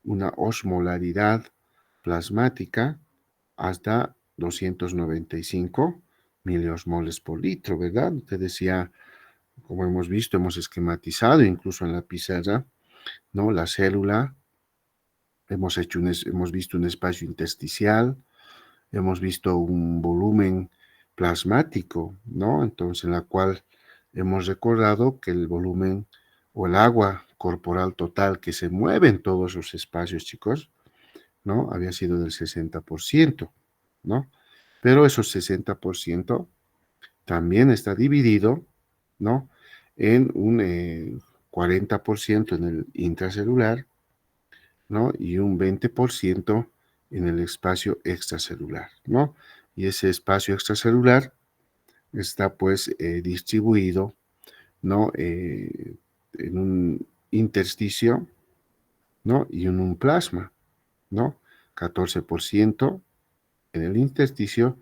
una osmolaridad plasmática hasta 295 miliosmoles por litro, ¿verdad? Te decía, como hemos visto, hemos esquematizado incluso en la pizarra, ¿no? La célula, hemos visto un espacio intersticial, hemos visto un volumen plasmático, ¿no? Entonces, en la cual hemos recordado que el volumen o el agua corporal total que se mueve en todos los espacios, chicos, ¿no? Había sido del 60%, ¿no? Pero esos 60% también está dividido, ¿no? En un 40% en el intracelular, ¿no? Y un 20% en el espacio extracelular, ¿no? Y ese espacio extracelular está pues distribuido, ¿no? En un intersticio, ¿no? Y en un plasma, ¿no? 14% en el intersticio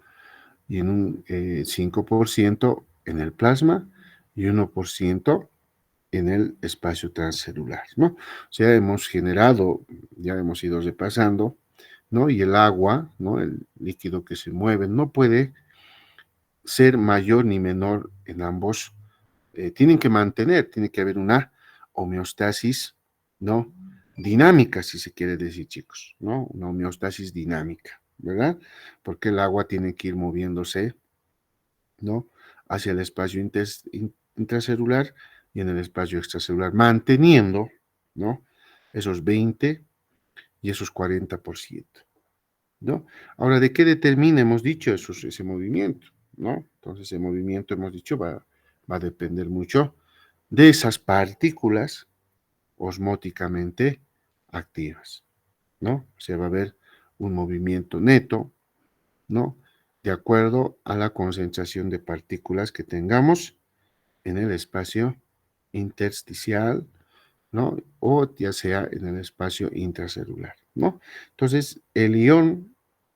y en un 5% en el plasma y 1% en el espacio transcelular, ¿no? O sea, hemos generado, ya hemos ido repasando, ¿no? Y el agua, ¿no? El líquido que se mueve, no puede ser mayor ni menor en ambos. Tienen que mantener, tiene que haber una homeostasis, ¿no? Dinámica, si se quiere decir, chicos, ¿no? Una homeostasis dinámica, ¿verdad? Porque el agua tiene que ir moviéndose, ¿no? Hacia el espacio intracelular y en el espacio extracelular, manteniendo, ¿no? Esos 20 y esos 40%, ¿no? Ahora, ¿de qué determina, hemos dicho, ese movimiento, ¿no? Entonces, ese movimiento, hemos dicho, va a depender mucho de esas partículas osmóticamente activas, ¿no? O sea, va a haber un movimiento neto, ¿no? De acuerdo a la concentración de partículas que tengamos en el espacio intersticial, ¿no? O ya sea en el espacio intracelular, ¿no? Entonces, el ion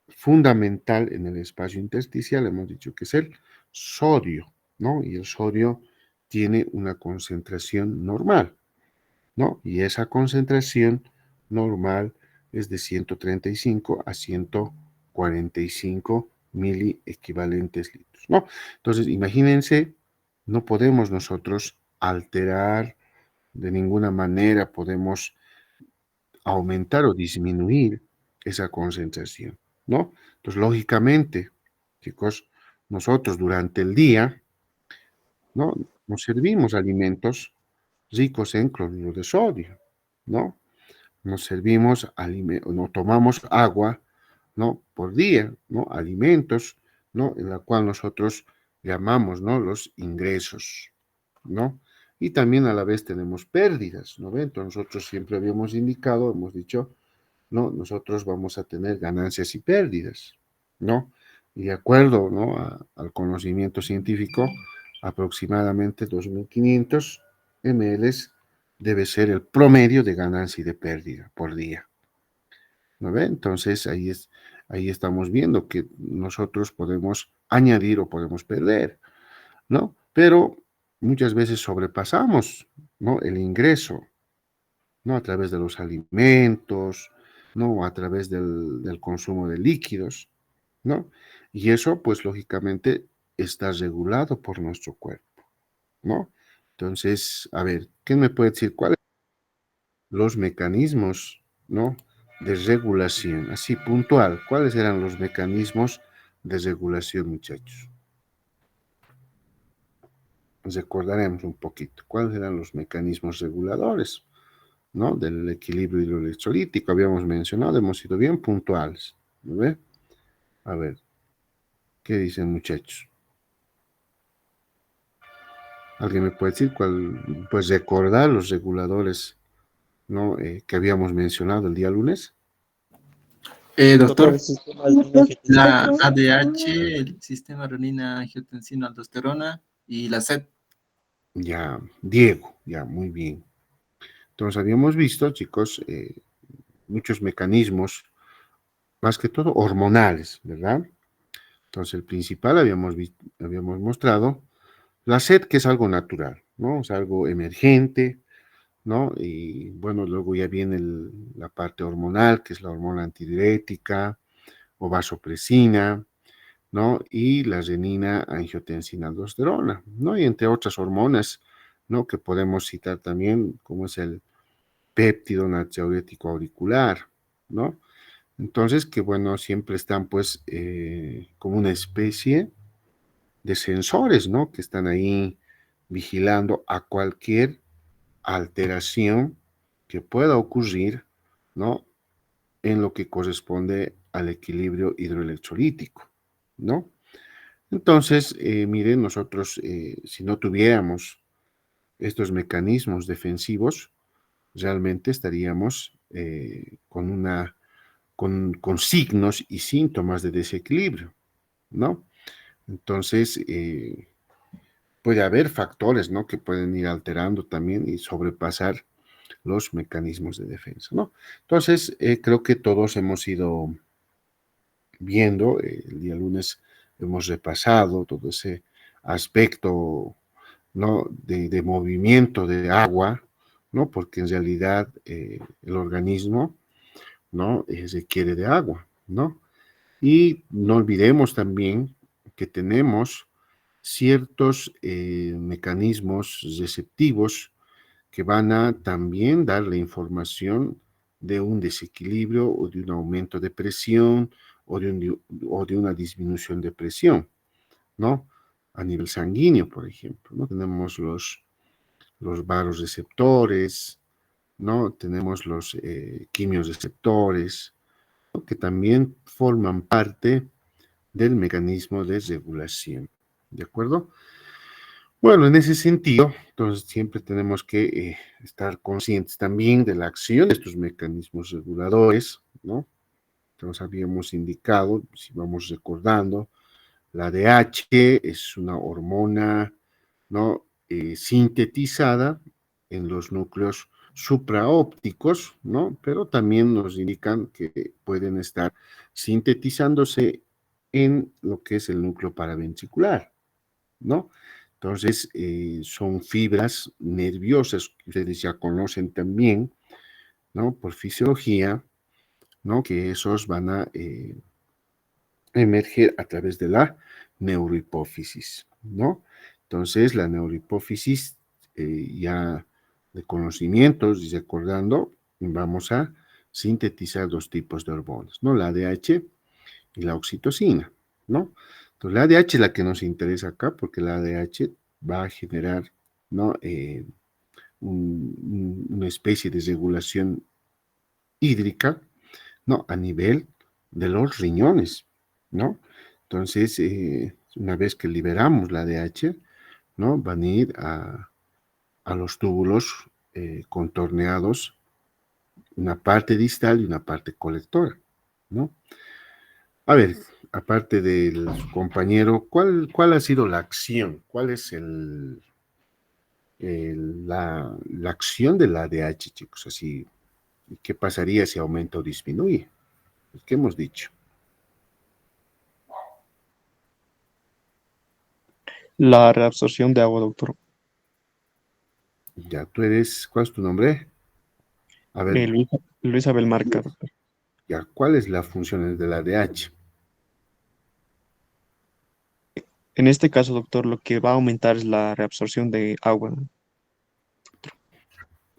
fundamental en el espacio intersticial, hemos dicho que es el sodio, ¿no? Y el sodio tiene una concentración normal, ¿no? Y esa concentración normal es de 135 a 145 miliequivalentes litros, ¿no? Entonces, imagínense, no podemos nosotros alterar de ninguna manera, podemos aumentar o disminuir esa concentración, ¿no? Entonces, lógicamente, chicos, nosotros durante el día, ¿no? Nos servimos alimentos ricos en cloruro de sodio, ¿no? Nos servimos, no tomamos agua, ¿no? Por día, ¿no? Alimentos, ¿no? En la cual nosotros llamamos, ¿no? Los ingresos, ¿no? Y también a la vez tenemos pérdidas, ¿no? Entonces nosotros siempre habíamos indicado, hemos dicho, ¿no? Nosotros vamos a tener ganancias y pérdidas, ¿no? Y de acuerdo, ¿no? Al conocimiento científico, aproximadamente 2.500 ml debe ser el promedio de ganancia y de pérdida por día, ¿no ve? Entonces ahí estamos viendo que nosotros podemos añadir o podemos perder, ¿no? Pero muchas veces sobrepasamos, ¿no? El ingreso, ¿no? A través de los alimentos, ¿no? A través del consumo de líquidos, ¿no? Y eso, pues lógicamente, está regulado por nuestro cuerpo, ¿no? Entonces, a ver, ¿quién me puede decir cuáles son los mecanismos, ¿no? De regulación, así puntual, ¿cuáles eran los mecanismos de regulación, muchachos? Nos recordaremos un poquito, ¿cuáles eran los mecanismos reguladores? ¿No? Del equilibrio hidroelectrolítico, habíamos mencionado, hemos sido bien puntuales, ¿no ve? A ver, ¿qué dicen, muchachos? ¿Alguien me puede decir cuál, pues recordar los reguladores, ¿no? Que habíamos mencionado el día lunes? Doctor, Doctor, sistema adrenina-angiotensina. la ADH, el sistema renina-angiotensina-aldosterona y la SED. Ya, Diego, ya, muy bien. Entonces habíamos visto, chicos, muchos mecanismos, más que todo hormonales, ¿verdad? Entonces el principal habíamos mostrado la sed, que es algo natural, ¿no? Es algo emergente, ¿no? Y bueno, luego ya viene la parte hormonal, que es la hormona antidiurética o vasopresina, ¿no? Y la renina, angiotensina, aldosterona, ¿no? Y entre otras hormonas, ¿no? Que podemos citar también, como es el péptido natriurético auricular, ¿no? Entonces, que bueno, siempre están pues como una especie de sensores, ¿no? Que están ahí vigilando a cualquier alteración que pueda ocurrir, ¿no? En lo que corresponde al equilibrio hidroelectrolítico, ¿no? Entonces, miren, nosotros, si no tuviéramos estos mecanismos defensivos, realmente estaríamos con signos y síntomas de desequilibrio, ¿no? Entonces, puede haber factores, ¿no? Que pueden ir alterando también y sobrepasar los mecanismos de defensa, ¿no? Entonces, creo que todos hemos ido viendo, el día lunes hemos repasado todo ese aspecto, ¿no? De movimiento de agua, ¿no? Porque en realidad el organismo, ¿no? Requiere de agua, ¿no? Y no olvidemos también que tenemos ciertos mecanismos receptivos que van a también dar la información de un desequilibrio o de un aumento de presión o de una disminución de presión, ¿no? A nivel sanguíneo, por ejemplo, ¿no? Tenemos los vasoreceptores, ¿no? Tenemos los quimiorreceptores, ¿no? Que también forman parte del mecanismo de regulación, ¿de acuerdo? Bueno, en ese sentido, entonces siempre tenemos que estar conscientes también de la acción de estos mecanismos reguladores, ¿no? Entonces habíamos indicado, si vamos recordando, la DH es una hormona, ¿no? Sintetizada en los núcleos supraópticos, ¿no? Pero también nos indican que pueden estar sintetizándose en lo que es el núcleo paraventricular, ¿no? Entonces, son fibras nerviosas que ustedes ya conocen también, ¿no? Por fisiología, ¿no? Que esos van a emerger a través de la neurohipófisis, ¿no? Entonces, la neurohipófisis, ya de conocimientos y recordando, vamos a sintetizar dos tipos de hormonas, ¿no? La ADH y la oxitocina, ¿no? Entonces, la ADH es la que nos interesa acá porque la ADH va a generar, ¿no? Una especie de regulación hídrica, ¿no? A nivel de los riñones, ¿no? Entonces, una vez que liberamos la ADH, ¿no? Van a ir a los túbulos contorneados, una parte distal y una parte colectora, ¿no? A ver, aparte del compañero, ¿cuál ha sido la acción? ¿Cuál es la acción de la ADH, chicos? Así, ¿qué pasaría si aumenta o disminuye? ¿Qué hemos dicho? La reabsorción de agua, doctor. Ya, tú eres, ¿cuál es tu nombre? A ver, Luis Abel Marca, doctor. ya, ¿cuáles las funciones de la ADH? En este caso, doctor, lo que va a aumentar es la reabsorción de agua.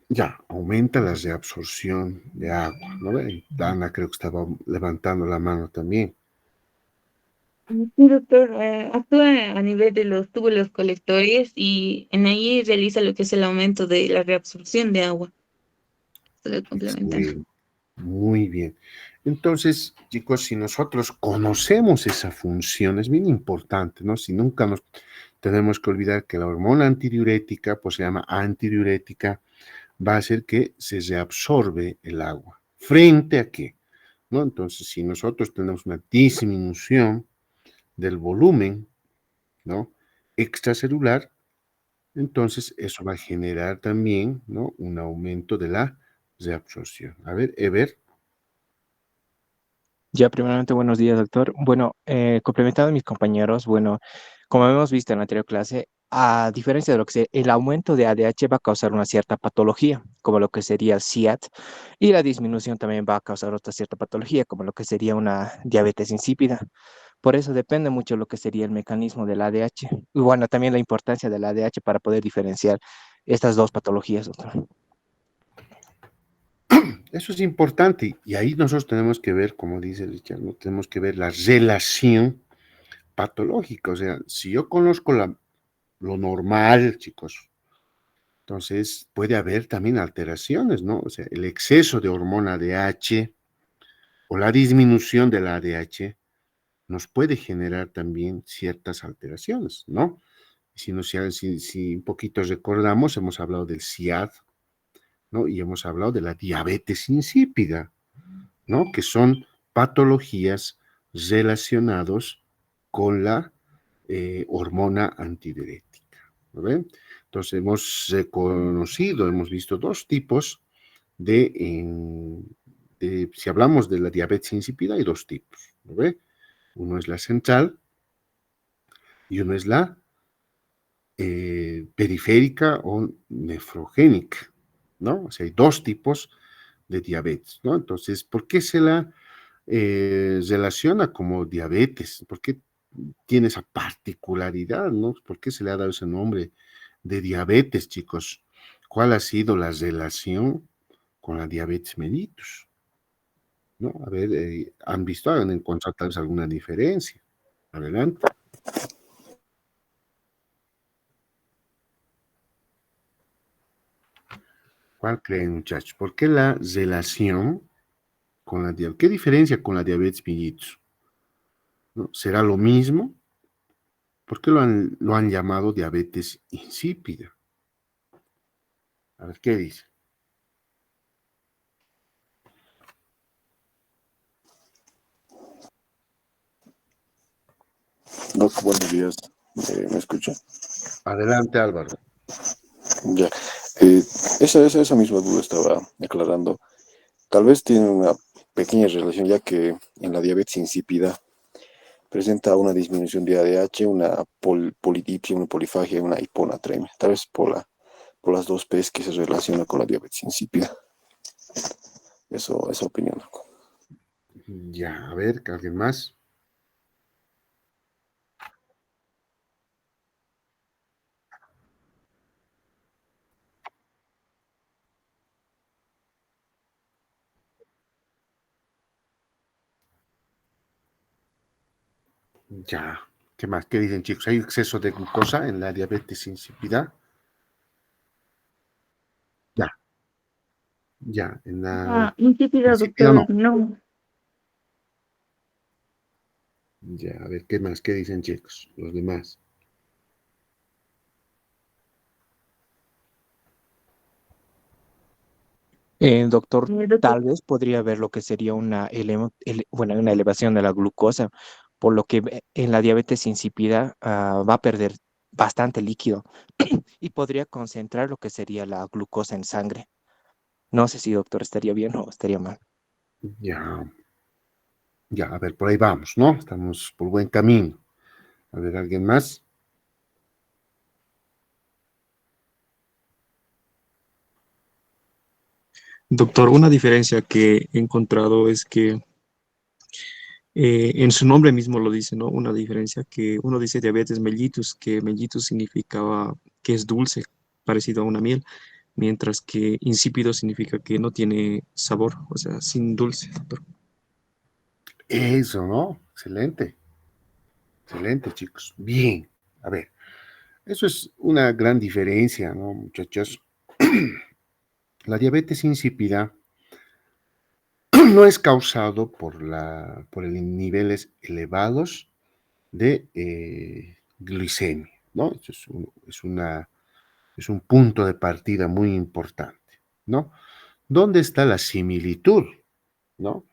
Ya, aumenta la reabsorción de agua, ¿no ve? Dana creo que estaba levantando la mano también. Sí, doctor, actúa a nivel de los túbulos colectores y en ahí realiza lo que es el aumento de la reabsorción de agua. Estoy complementando. Excelente, muy bien. Entonces, chicos, si nosotros conocemos esa función, es bien importante, ¿no? Si nunca nos tenemos que olvidar que la hormona antidiurética, pues se llama antidiurética, va a hacer que se reabsorbe el agua. ¿Frente a qué? ¿No? Entonces, si nosotros tenemos una disminución del volumen, ¿no? Extracelular, entonces eso va a generar también, ¿no? Un aumento de la reabsorción. A ver, Ever. Ya, primeramente, buenos días, doctor. Bueno, complementando a mis compañeros, bueno, Como hemos visto en la anterior clase, a diferencia de lo que sea, el aumento de ADH va a causar una cierta patología, como lo que sería el SIAD, y la disminución también va a causar otra cierta patología, como lo que sería una diabetes insípida. Por eso depende mucho lo que sería el mecanismo del ADH. Y bueno, también la importancia del ADH para poder diferenciar estas dos patologías, doctor. Eso es importante y ahí nosotros tenemos que ver, como dice Richard, ¿no? Tenemos que ver la relación patológica. O sea, si yo conozco lo normal, chicos, entonces puede haber también alteraciones, ¿no? O sea, el exceso de hormona ADH o la disminución del ADH nos puede generar también ciertas alteraciones, ¿no? Si un poquito recordamos, hemos hablado del SIAD, ¿no? Y hemos hablado de la diabetes insípida, ¿no? Que son patologías relacionadas con la hormona antidiurética, ¿no ven? Entonces hemos reconocido, hemos visto dos tipos si hablamos de la diabetes insípida, hay dos tipos, ¿no ve? Uno es la central y uno es la periférica o nefrogénica, ¿no? O sea, hay dos tipos de diabetes, ¿no? Entonces, ¿por qué se la relaciona como diabetes? ¿Por qué tiene esa particularidad, ¿no? ¿Por qué se le ha dado ese nombre de diabetes, chicos? ¿Cuál ha sido la relación con la diabetes mellitus? ¿No? A ver, han encontrado tal vez alguna diferencia. Adelante. ¿Cuál creen, muchachos? ¿Por qué la relación con la diabetes? ¿Qué diferencia con la diabetes mellitus? ¿No? ¿Será lo mismo? ¿Por qué lo han llamado diabetes insípida? A ver, ¿qué dice? Doc, buenos días. ¿Me escucha? Adelante, Álvaro. Ya. Esa misma duda estaba aclarando. Tal vez tiene una pequeña relación, ya que en la diabetes insípida presenta una disminución de ADH, una polidipsia, una polifagia, una hiponatremia. Tal vez por las dos P's que se relaciona con la diabetes insípida. Esa opinión, Doc. Ya, a ver, ¿alguien más? Ya. ¿Qué más? ¿Qué dicen, chicos? ¿Hay exceso de glucosa en la diabetes insípida? Ya, ya. En la Insípida, insípida doctor, no. no. Ya, a ver, ¿qué más? ¿Qué dicen, chicos? Los demás. Doctor, Doctor, tal vez podría haber lo que sería bueno, una elevación de la glucosa, por lo que en la diabetes insípida va a perder bastante líquido y podría concentrar lo que sería la glucosa en sangre. No sé si, doctor, estaría bien o estaría mal. Ya, ya, a ver, por ahí vamos, ¿no? Estamos por buen camino. A ver, ¿alguien más? Doctor, una diferencia que he encontrado es que en su nombre mismo lo dice, ¿no? Una diferencia que uno dice diabetes mellitus, que mellitus significaba que es dulce, parecido a una miel, mientras que insípido significa que no tiene sabor, o sea, sin dulce, doctor. Eso, ¿no? Excelente. Excelente, chicos. Bien. A ver, eso es una gran diferencia, ¿no, muchachos? La diabetes insípida no es causado por niveles elevados de glicemia, ¿no? Eso es un punto de partida muy importante, ¿no? ¿Dónde está la similitud, no?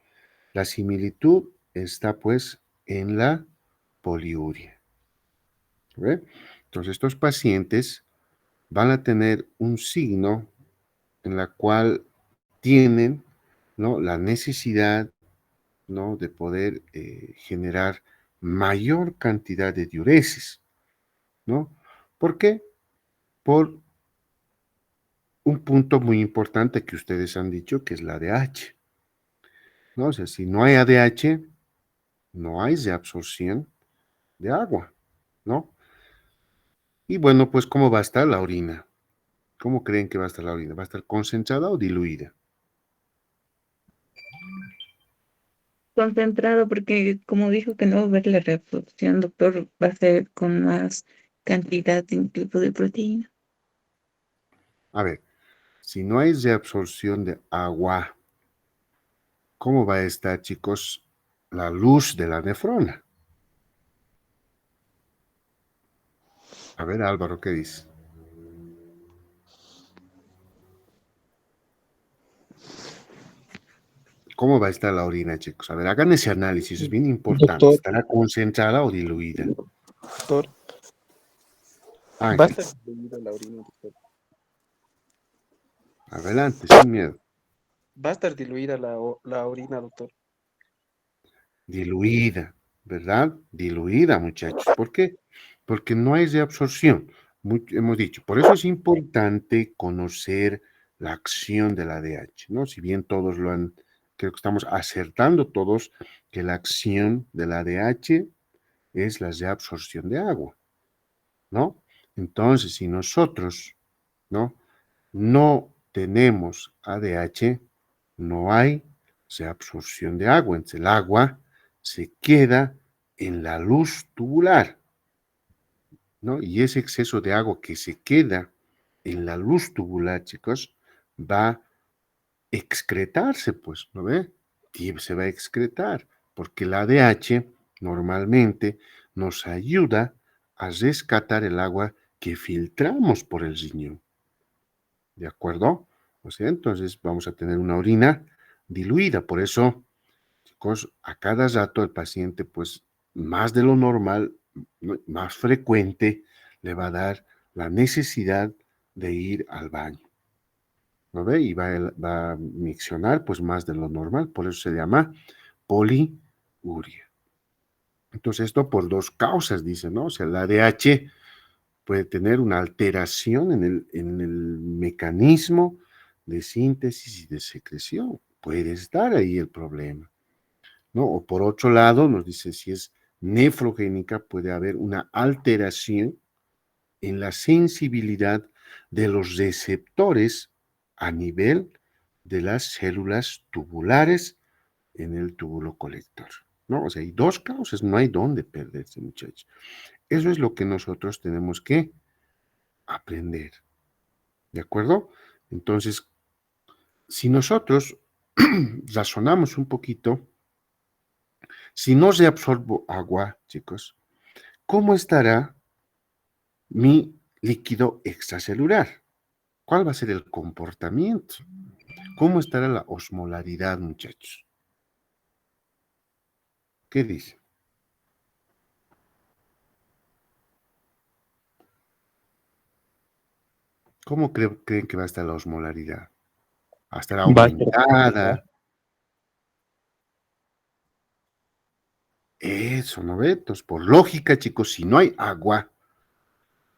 La similitud está, pues, en la poliuria, ¿ve? Entonces, estos pacientes van a tener un signo en la cual tienen, ¿no? La necesidad, ¿no? De poder generar mayor cantidad de diuresis, ¿no? ¿Por qué? Por un punto muy importante que ustedes han dicho, que es la ADH, ¿no? O sea, si no hay ADH, no hay reabsorción de agua, ¿no? Y bueno, pues, ¿cómo va a estar la orina? ¿Cómo creen que va a estar la orina? ¿Va a estar concentrada o diluida? Concentrado, porque como dijo que no va a haber la reabsorción, doctor, va a ser con más cantidad incluso de proteína. A ver, si no hay reabsorción de agua, ¿cómo va a estar, chicos, la luz de la nefrona? A ver, Álvaro, ¿qué dice? ¿Cómo va a estar la orina, chicos? A ver, hagan ese análisis, es bien importante. Doctor, ¿Estará concentrada o diluida? doctor, va a Ángel, estar diluida la orina, doctor. adelante, sin miedo. Va a estar diluida la orina, doctor. Diluida, ¿verdad? Diluida, muchachos. ¿Por qué? Porque no hay reabsorción. Hemos dicho, por eso es importante conocer la acción de la ADH, ¿no? Si bien todos lo han, creo que estamos acertando todos que la acción de la ADH es la reabsorción de agua, ¿no? Entonces, si nosotros, ¿no? No tenemos ADH, no hay reabsorción de agua. Entonces, el agua se queda en la luz tubular, ¿no? Y ese exceso de agua que se queda en la luz tubular, chicos, va a excretarse, pues, ¿no ve? Y se va a excretar, porque el ADH normalmente nos ayuda a rescatar el agua que filtramos por el riñón. ¿De acuerdo? O sea, entonces vamos a tener una orina diluida. Por eso, chicos, a cada rato el paciente, pues, más de lo normal, más frecuente, le va a dar la necesidad de ir al baño. ¿No ve? Y va a miccionar, pues, más de lo normal. Por eso se llama poliuria. Entonces, esto por dos causas, dice, ¿no? O sea, el ADH puede tener una alteración en el mecanismo de síntesis y de secreción. Puede estar ahí el problema, ¿no? O por otro lado, nos dice si es nefrogénica, puede haber una alteración en la sensibilidad de los receptores a nivel de las células tubulares en el túbulo colector, ¿no? O sea, hay dos causas, no hay dónde perderse, muchachos. Eso es lo que nosotros tenemos que aprender. ¿De acuerdo? Entonces, si nosotros razonamos un poquito, si no reabsorbo agua, chicos, ¿cómo estará mi líquido extracelular? ¿Cuál va a ser el comportamiento? ¿Cómo estará la osmolaridad, muchachos? ¿Qué dice? ¿Cómo creen que va a estar la osmolaridad? ¿Va a estar Va a estar aumentada? Eso, ¿no ve? Entonces, por lógica, chicos, si no hay agua,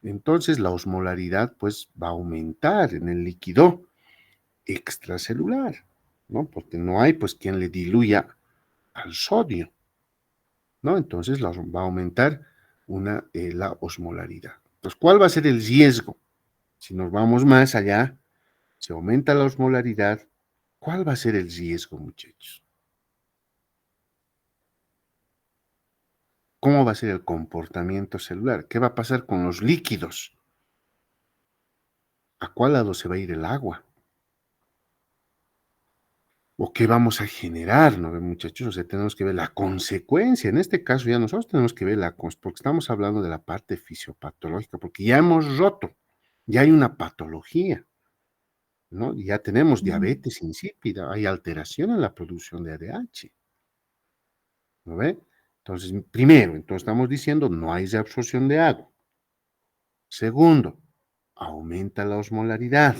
entonces la osmolaridad pues va a aumentar en el líquido extracelular, ¿no? Porque no hay pues quien le diluya al sodio, ¿no? Entonces va a aumentar la osmolaridad. Entonces, ¿cuál va a ser el riesgo? Si nos vamos más allá, se aumenta la osmolaridad, ¿cuál va a ser el riesgo, muchachos? ¿Cómo va a ser el comportamiento celular? ¿Qué va a pasar con los líquidos? ¿A cuál lado se va a ir el agua? ¿O qué vamos a generar, no, muchachos? O sea, tenemos que ver la consecuencia. En este caso ya nosotros tenemos que ver porque estamos hablando de la parte fisiopatológica, porque ya hemos roto, ya hay una patología, ¿no? Ya tenemos diabetes insípida, hay alteración en la producción de ADH, ¿no ve? Entonces, primero, entonces estamos diciendo no hay reabsorción de agua. Segundo, aumenta la osmolaridad,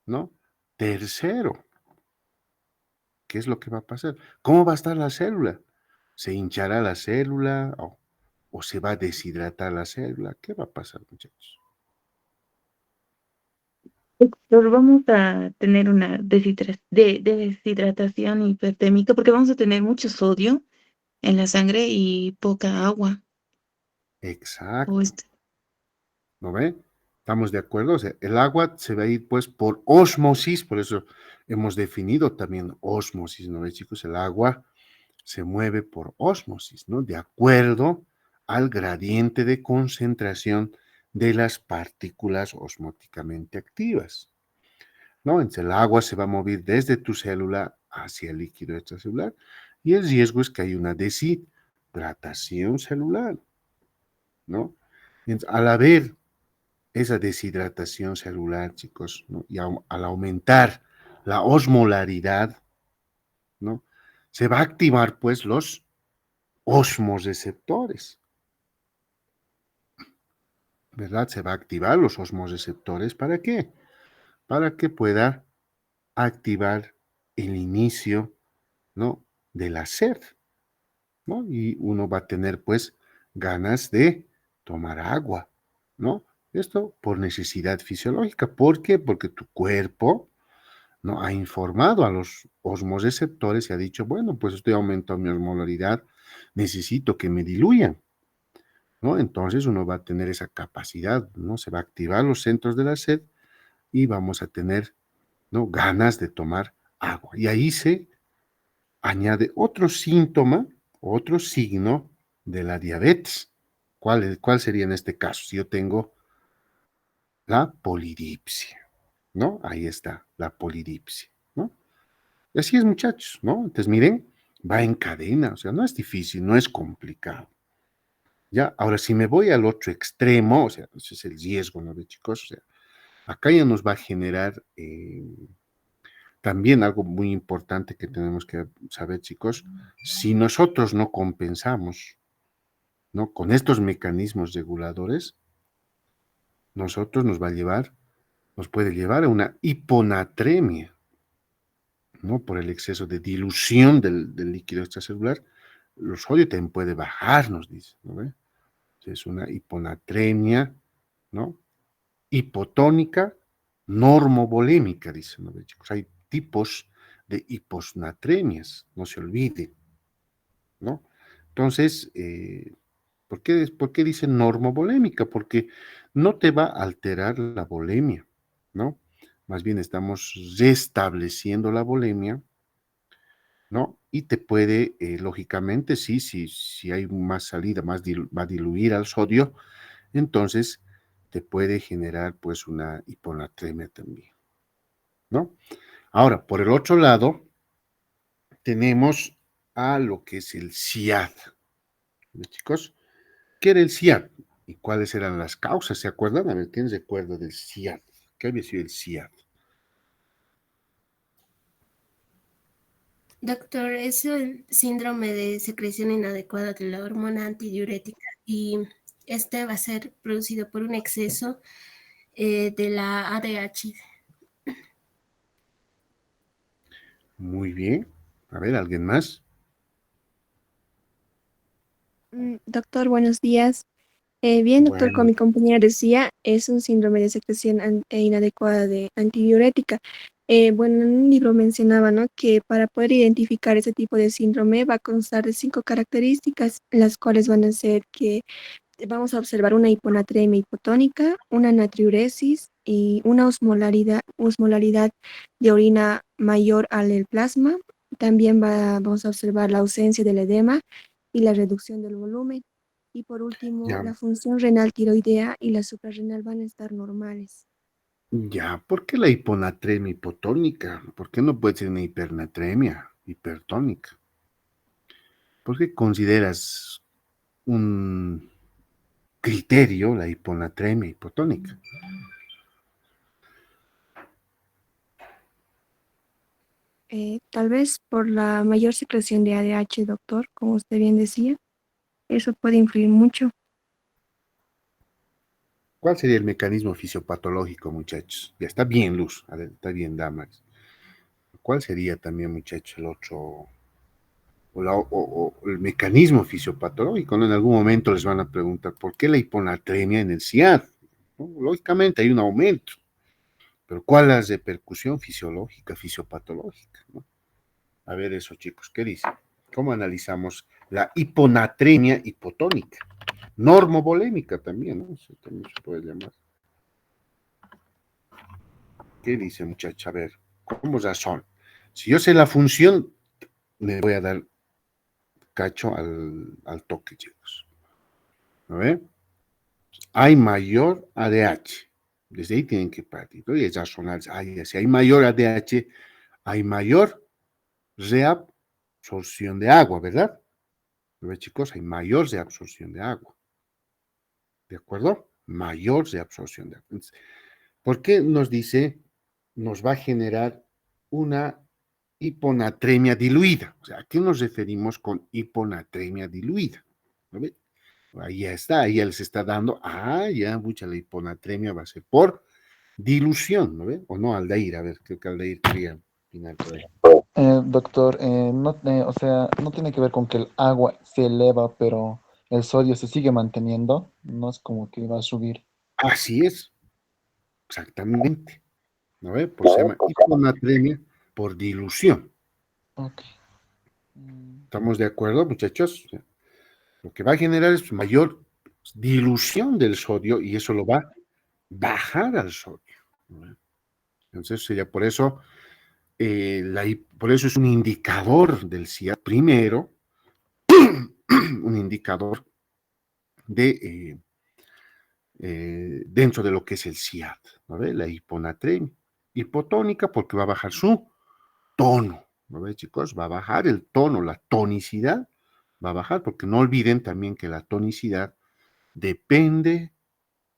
¿no? Tercero, ¿qué es lo que va a pasar? ¿Cómo va a estar la célula? ¿Se hinchará la célula? o se va a deshidratar la célula? ¿Qué va a pasar, muchachos? Doctor, vamos a tener una deshidratación hipertérmica porque vamos a tener mucho sodio en la sangre y poca agua. O Exacto. ¿No ve? ¿Estamos de acuerdo? O sea, el agua se va a ir pues por ósmosis, por eso hemos definido también ósmosis, ¿no ve, chicos? El agua se mueve por ósmosis, ¿no? De acuerdo al gradiente de concentración de las partículas osmóticamente activas, ¿no? Entonces el agua se va a mover desde tu célula hacia el líquido extracelular y el riesgo es que hay una deshidratación celular, ¿no? Entonces, al haber esa deshidratación celular, chicos, ¿no? Y al aumentar la osmolaridad, ¿no? Se va a activar, pues, los osmoreceptores, ¿verdad? Se va a activar los osmoreceptores, ¿para qué? Para que pueda activar el inicio, ¿no? De la sed, ¿no? Y uno va a tener, pues, ganas de tomar agua, ¿no? Esto por necesidad fisiológica. ¿Por qué? Porque tu cuerpo, ¿no? Ha informado a los osmoreceptores y ha dicho, bueno, pues estoy aumentando mi osmolaridad, necesito que me diluyan, ¿no? Entonces uno va a tener esa capacidad, ¿no? Se va a activar los centros de la sed y vamos a tener, ¿no? Ganas de tomar agua. Y ahí se añade otro síntoma, otro signo de la diabetes. ¿Cuál sería en este caso? Si yo tengo la polidipsia, ¿no? Ahí está, la polidipsia, ¿no? Y así es, muchachos, ¿no? Entonces, miren, va en cadena, o sea, no es difícil, no es complicado. Ya, ahora si me voy al otro extremo, o sea, ese es el riesgo, ¿no, chicos? O sea, acá ya nos va a generar también algo muy importante que tenemos que saber, chicos, si nosotros no compensamos, ¿no? Con estos mecanismos reguladores, nosotros nos puede llevar a una hiponatremia, ¿no? Por el exceso de dilución del líquido extracelular, el sodio también puede bajar, nos dice, ¿no ve? Es una hiponatremia, ¿no? Hipotónica, normovolémica, dice, ¿no ve, chicos? Hay tipos de hiposnatremias, no se olviden, ¿no? Entonces, ¿por qué dice normovolémica? Porque no te va a alterar la volemia, ¿no? Más bien estamos restableciendo la volemia, ¿no? Y te puede, lógicamente, sí, si hay más salida, va a diluir al sodio, entonces te puede generar pues una hiponatremia también, ¿no? Ahora, por el otro lado, tenemos a lo que es el SIAD, ¿no, chicos? ¿Qué era el SIAD? ¿Y cuáles eran las causas? ¿Se acuerdan? A ver, ¿quién recuerda del SIAD? ¿Qué había sido el SIAD? Doctor, es el síndrome de secreción inadecuada de la hormona antidiurética y este va a ser producido por un exceso de la ADH. Muy bien. A ver, ¿alguien más? Doctor, buenos días. Bien, doctor, como Bueno, mi compañera decía, es un síndrome de secreción inadecuada de antidiurética. Bueno, en un libro mencionaba, ¿no?, que para poder identificar ese tipo de síndrome va a constar de 5 características, las cuales van a ser que vamos a observar una hiponatremia hipotónica, una natriuresis y una osmolaridad de orina mayor al plasma. También vamos a observar la ausencia del edema y la reducción del volumen. Y por último, ya, la función renal tiroidea y la suprarrenal van a estar normales. ya, ¿por qué la hiponatremia hipotónica? ¿Por qué no puede ser una hipernatremia hipertónica? ¿Por qué consideras un criterio la hiponatremia hipotónica? Tal vez por la mayor secreción de ADH, doctor, como usted bien decía, eso puede influir mucho. ¿Cuál sería el mecanismo fisiopatológico, muchachos? Ya está bien, Luz, está bien, damas. ¿Cuál sería también, muchachos, o el mecanismo fisiopatológico, ¿no? En algún momento les van a preguntar, ¿por qué la hiponatremia en el SIAD? ¿No? Lógicamente hay un aumento, pero ¿cuál es la repercusión fisiológica, fisiopatológica? ¿No? A ver eso, chicos, ¿qué dice? ¿Cómo analizamos la hiponatremia hipotónica? Normovolémica también, ¿no? Eso también se puede llamar. ¿Qué dice, muchacha? A ver, ¿cómo razón? Si yo sé la función, le voy a dar cacho al toque, chicos. A ver, hay mayor ADH. Desde ahí tienen que partir. ¿No? Y es razonar. Si hay mayor ADH, hay mayor reabsorción de agua, ¿verdad? ¿Lo ven, chicos? Hay mayor reabsorción de agua. ¿De acuerdo? Mayor reabsorción de agua. Entonces, ¿por qué nos dice, nos va a generar una hiponatremia diluida? O sea, ¿a qué nos referimos con hiponatremia diluida? ¿No ve? Ahí ya está, ahí ya les está dando, ya, mucha la hiponatremia va a ser por dilución, ¿no ve? O no, Aldair, a ver, creo que Aldair quería opinar por ahí. Doctor, no, o sea, no tiene que ver con que el agua se eleva, pero el sodio se sigue manteniendo. No es como que va a subir. Así es, exactamente, ¿no ve? Pues se llama hiponatremia por dilución. Ok. ¿Estamos de acuerdo, muchachos? Lo que va a generar es mayor dilución del sodio y eso lo va a bajar al sodio, ¿no ve? Entonces sería por eso, por eso es un indicador del SIA primero, un indicador de dentro de lo que es el SIAD, ¿no ve? La hiponatremia. Hipotónica porque va a bajar su tono, ¿no ve, chicos? Va a bajar el tono, la tonicidad va a bajar, porque no olviden también que la tonicidad depende,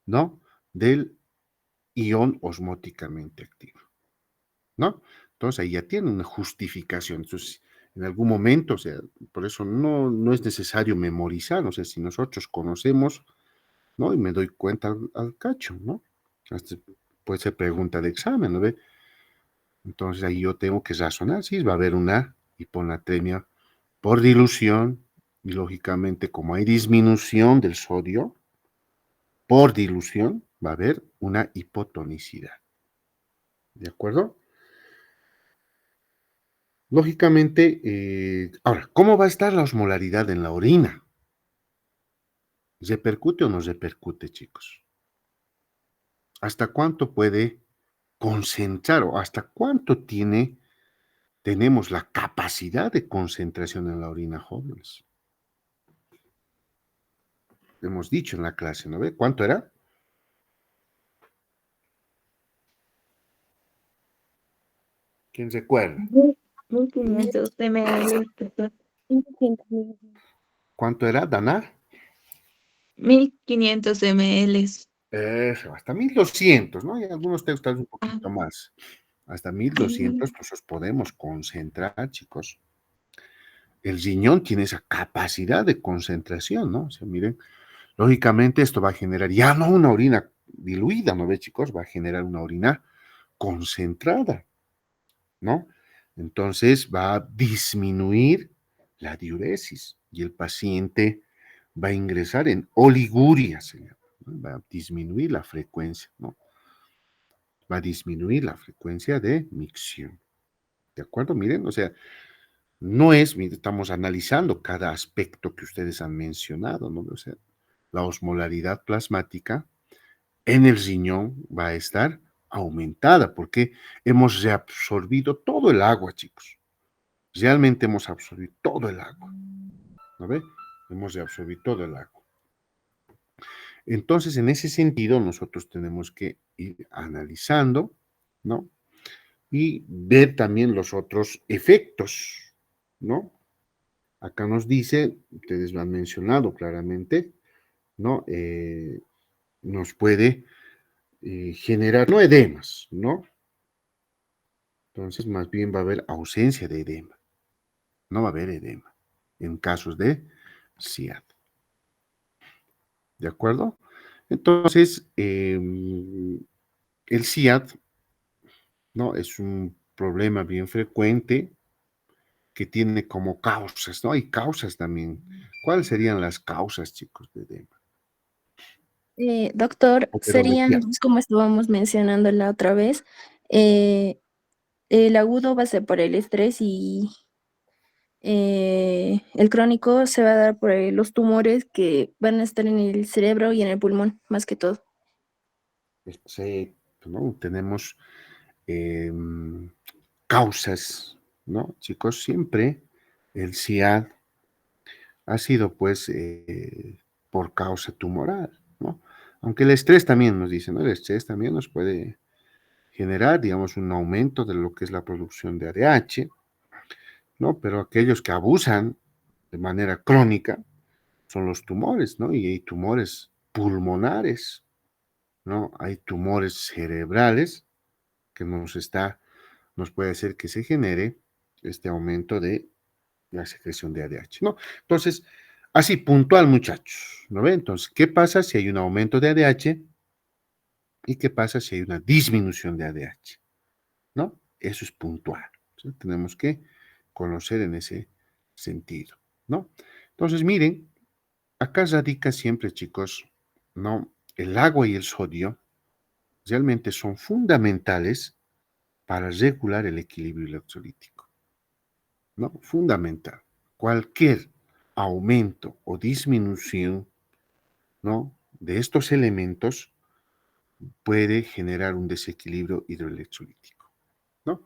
¿no? Del ion osmóticamente activo, ¿no? Entonces ahí ya tiene una justificación. Entonces, en algún momento, o sea, por eso no es necesario memorizar, o sea, si nosotros conocemos, ¿no? Y me doy cuenta al cacho, ¿no? Hasta puede ser pregunta de examen, ¿no ve? Entonces ahí yo tengo que razonar, sí, va a haber una hiponatremia por dilución, y lógicamente como hay disminución del sodio, por dilución va a haber una hipotonicidad. ¿De acuerdo? Lógicamente, ahora, ¿cómo va a estar la osmolaridad en la orina? ¿Repercute o no repercute, chicos? ¿Hasta cuánto puede concentrar o hasta cuánto tenemos la capacidad de concentración en la orina, jóvenes? Hemos dicho en la clase, ¿no ve? ¿Cuánto era? ¿Quién recuerda? 1500 ml, doctor. 500 ¿Cuánto era, Dana? 1500 ml. Hasta 1200, ¿no? Y algunos textos un Ah, poquito más. Hasta 1200, pues los podemos concentrar, chicos. El riñón tiene esa capacidad de concentración, ¿no? O sea, miren, lógicamente esto va a generar ya no una orina diluida, ¿no ve, chicos? Va a generar una orina concentrada, ¿no? Entonces va a disminuir la diuresis y el paciente va a ingresar en oliguria, señor, ¿no? Va a disminuir la frecuencia, ¿no? Va a disminuir la frecuencia de micción. ¿De acuerdo? Miren, o sea, no es, estamos analizando cada aspecto que ustedes han mencionado, ¿no? O sea, la osmolaridad plasmática en el riñón va a estar aumentada porque hemos reabsorbido todo el agua, chicos. Realmente hemos absorbido todo el agua, ¿no ve? Hemos reabsorbido todo el agua. Entonces, en ese sentido, nosotros tenemos que ir analizando, ¿no? Y ver también los otros efectos, ¿no? Acá nos dice, ustedes lo han mencionado claramente, ¿no? Nos puede generar, no edemas, ¿no? Entonces, más bien va a haber ausencia de edema. No va a haber edema en casos de SIAD. ¿De acuerdo? Entonces, el SIAD, ¿no? Es un problema bien frecuente que tiene como causas, ¿no? Hay causas también. ¿Cuáles serían las causas, chicos, de edema? Doctor, Heterología. serían dos como estábamos mencionando la otra vez. Eh, el agudo va a ser por el estrés y el crónico se va a dar por los tumores que van a estar en el cerebro y en el pulmón, más que todo. Sí, ¿no? Tenemos causas, ¿no? Chicos, siempre el SIAD ha sido, pues, por causa tumoral, ¿no? Aunque el estrés también nos dice, ¿no? El estrés también nos puede generar, digamos, un aumento de lo que es la producción de ADH, ¿no? Pero aquellos que abusan de manera crónica son los tumores, ¿no? Y hay tumores pulmonares, ¿no? Hay tumores cerebrales que nos puede hacer que se genere este aumento de la secreción de ADH, ¿no? Entonces, así puntual, muchachos, ¿no ven? Entonces, ¿qué pasa si hay un aumento de ADH y qué pasa si hay una disminución de ADH? ¿No? Eso es puntual. ¿Sí? Tenemos que conocer en ese sentido, ¿no? Entonces, miren, acá radica siempre, chicos, ¿no? El agua y el sodio realmente son fundamentales para regular el equilibrio electrolítico, ¿no? Fundamental. Cualquier aumento o disminución, ¿no? De estos elementos puede generar un desequilibrio hidroelectrolítico, ¿no?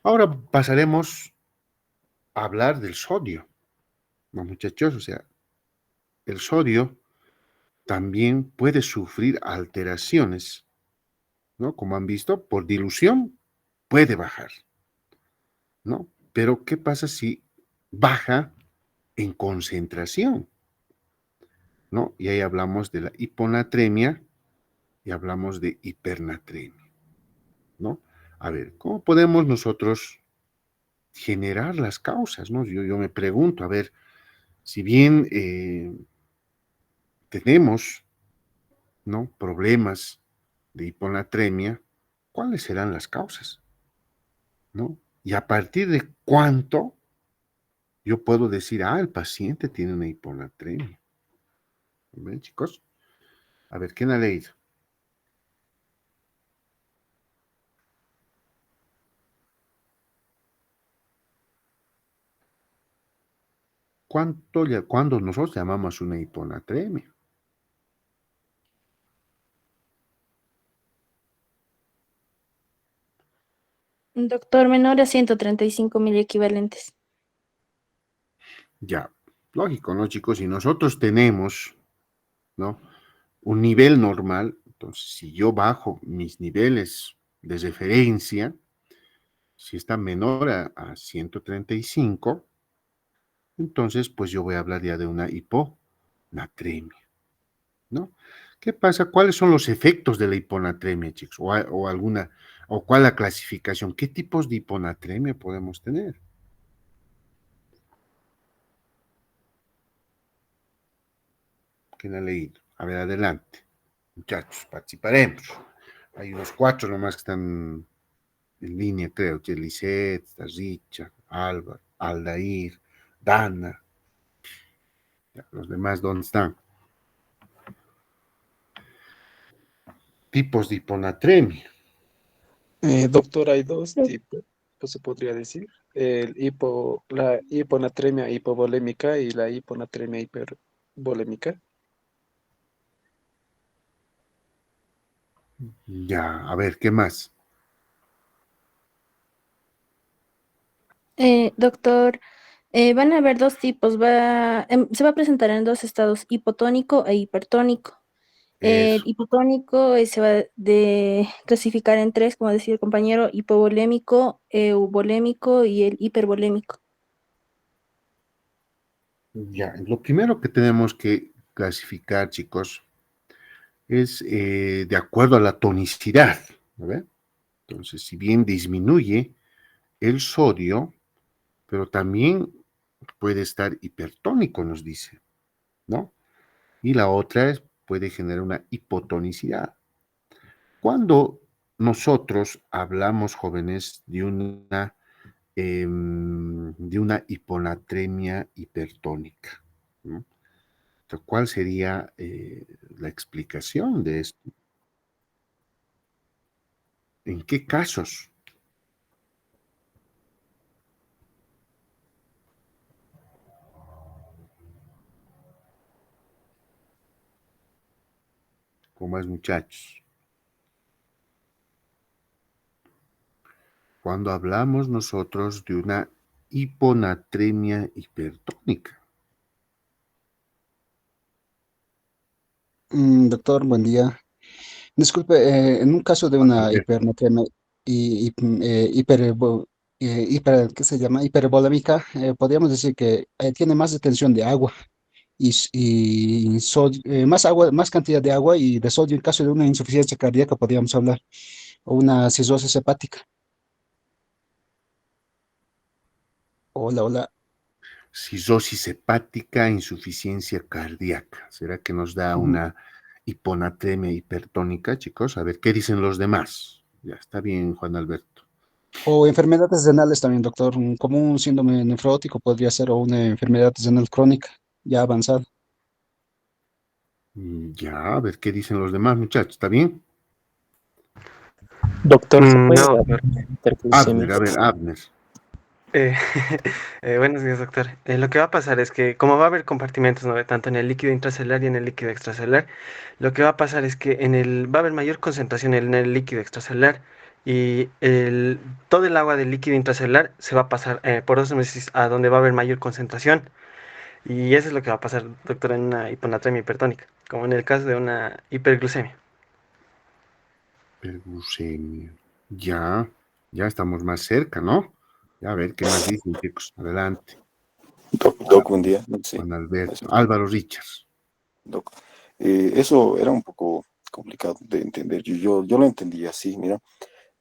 Ahora pasaremos a hablar del sodio, ¿no, muchachos? O sea, el sodio también puede sufrir alteraciones, ¿no? Como han visto, por dilución puede bajar, ¿no? Pero ¿qué pasa si baja en concentración? ¿No? Y ahí hablamos de la hiponatremia y hablamos de hipernatremia, ¿no? A ver, ¿cómo podemos nosotros generar las causas, ¿no? Yo me pregunto, a ver, si bien tenemos, ¿no? Problemas de hiponatremia, ¿cuáles serán las causas? ¿No? Y a partir de cuánto yo puedo decir, el paciente tiene una hiponatremia. ¿Ven, chicos? A ver, ¿quién ha leído? ¿Cuándo nosotros llamamos una hiponatremia? Doctor, menor a 135 mil equivalentes. Ya, lógico, ¿no, chicos? Si nosotros tenemos, ¿no? Un nivel normal, entonces si yo bajo mis niveles de referencia, si está menor a 135, entonces pues yo voy a hablar ya de una hiponatremia, ¿no? ¿Qué pasa? ¿Cuáles son los efectos de la hiponatremia, chicos? O cuál la clasificación? ¿Qué tipos de hiponatremia podemos tener? ¿Quién ha leído? A ver, adelante. Muchachos, participaremos. Hay unos 4 nomás que están en línea, creo, que Lisette, está Richard, Álvaro, Aldair, Dana. Ya, los demás, ¿dónde están? Tipos de hiponatremia. Doctor, hay dos tipos, se podría decir. La hiponatremia hipovolémica y la hiponatremia hipervolémica. Ya, a ver, ¿qué más? Doctor, van a haber dos tipos. Se va a presentar en dos estados, hipotónico e hipertónico. El Eso. hipotónico se va de clasificar en tres, como decía el compañero, hipovolémico, euvolémico y el hipervolémico. Ya, lo primero que tenemos que clasificar, chicos, es de acuerdo a la tonicidad, ¿no ve? Entonces, si bien disminuye el sodio, pero también puede estar hipertónico, nos dice, ¿no? Y la otra puede generar una hipotonicidad. Cuando nosotros hablamos, jóvenes, de una de una hiponatremia hipertónica, ¿no? Entonces, ¿cuál sería la explicación de esto? ¿En qué casos? ¿Cómo es, muchachos? Cuando hablamos nosotros de una hiponatremia hipertónica. Doctor, buen día. Disculpe, en un caso de una Alberto. hipernatremia y, ¿qué se llama? Hipervolémica, podríamos decir que tiene más detención de agua más agua, más cantidad de agua y de sodio en caso de una insuficiencia cardíaca, podríamos hablar, o una cirrosis hepática. Hola, hola. Cirrosis hepática, insuficiencia cardíaca. ¿Será que nos da Ujú. una hiponatremia hipertónica, chicos? A ver, ¿qué dicen los demás? Ya está bien, Juan Alberto. O enfermedades renales también, doctor, como un síndrome nefrótico podría ser, o una enfermedad renal crónica ya avanzada. Ya, a ver, ¿qué dicen los demás, muchachos? ¿Está bien? Doctor, ¿se puede No, hablar de Abner, hiperglucemia? a ver, Abner. eh, buenos días, doctor. Lo que va a pasar es que, como va a haber compartimentos, ¿no? Tanto en el líquido intracelular y en el líquido extracelular, lo que va a pasar es que va a haber mayor concentración en el líquido extracelular y todo el agua del líquido intracelular se va a pasar por osmosis a donde va a haber mayor concentración. Y eso es lo que va a pasar, doctor, en una hiponatremia hipertónica, como en el caso de una hiperglucemia. Hiperglucemia. Ya, ya estamos más cerca, ¿no? Ya, a ver, ¿qué más dicen, chicos? Adelante. Doc, buen día. Sí, Juan Alberto. eso, Álvaro Richards. Doc. Eso era un poco complicado de entender. Yo lo entendí así, mira.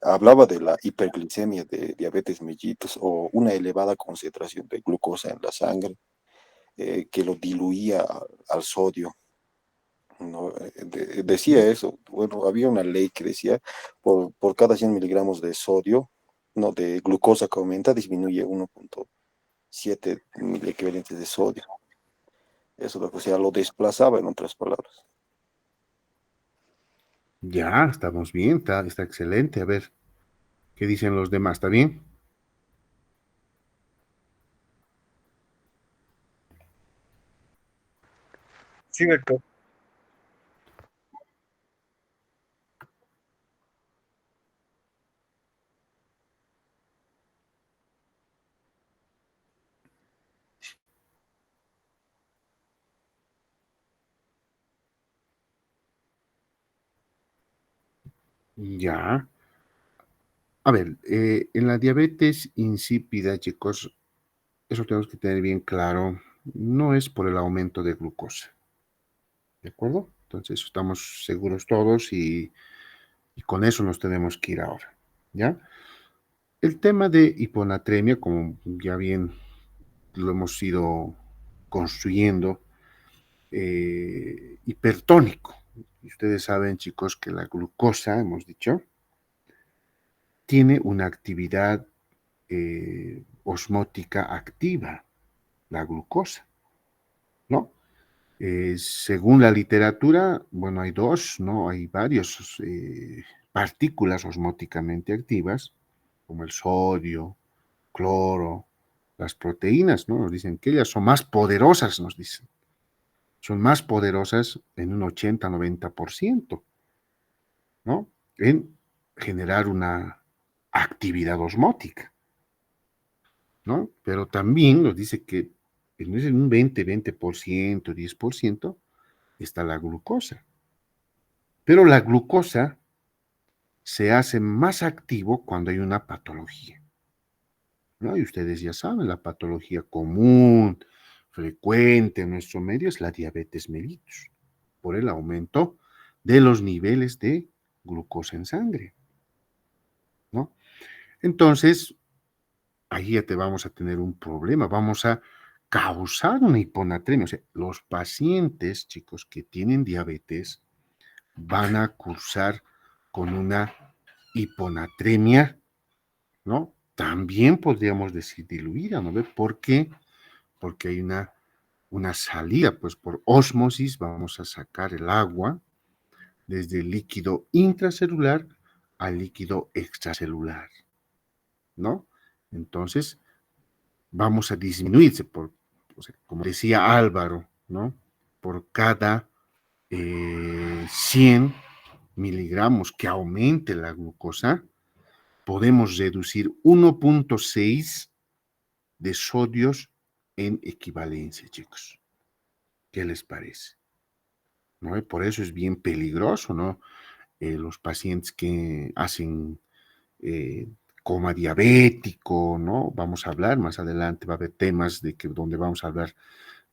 Hablaba de la hiperglicemia de diabetes mellitus o una elevada concentración de glucosa en la sangre que lo diluía al sodio. ¿No? Decía eso. Bueno, había una ley que decía por cada 100 miligramos de sodio, no, de glucosa que aumenta, disminuye 1,7 mil equivalentes de sodio. Eso lo que sea, lo desplazaba en otras palabras. Ya, estamos bien, está excelente. A ver, ¿qué dicen los demás? ¿Está bien? Sí, doctor. Ya. A ver, en la diabetes insípida, chicos, eso tenemos que tener bien claro, no es por el aumento de glucosa, ¿de acuerdo? Entonces, estamos seguros todos y con eso nos tenemos que ir ahora, ¿ya? El tema de hiponatremia, como ya bien lo hemos ido construyendo, hipertónico. Y ustedes saben, chicos, que la glucosa, hemos dicho, tiene una actividad osmótica activa, la glucosa, ¿no? Según la literatura, bueno, hay dos, ¿no? Hay varios partículas osmóticamente activas, como el sodio, cloro, las proteínas, ¿no? Nos dicen que ellas son más poderosas, nos dicen. Son más poderosas en un 80-90%, ¿no? En generar una actividad osmótica, ¿no? Pero también nos dice que en un 20%, 10% está la glucosa. Pero la glucosa se hace más activo cuando hay una patología, ¿no? Y ustedes ya saben, la patología común, frecuente en nuestro medio es la diabetes mellitus, por el aumento de los niveles de glucosa en sangre, ¿no? Entonces, ahí ya te vamos a tener un problema, vamos a causar una hiponatremia. O sea, los pacientes, chicos, que tienen diabetes van a cursar con una hiponatremia, ¿no? también podríamos decir diluida, ¿no ve? ¿Por qué? Porque hay una salida, pues por ósmosis vamos a sacar el agua desde el líquido intracelular al líquido extracelular, ¿no? Entonces, vamos a disminuirse por, o sea, como decía Álvaro, ¿no? Por cada 100 miligramos que aumente la glucosa, podemos reducir 1.6 de sodios en equivalencia, chicos. ¿Qué les parece? ¿No? Por eso es bien peligroso, ¿no? Los pacientes que hacen coma diabético, ¿no? Vamos a hablar más adelante, va a haber temas donde vamos a hablar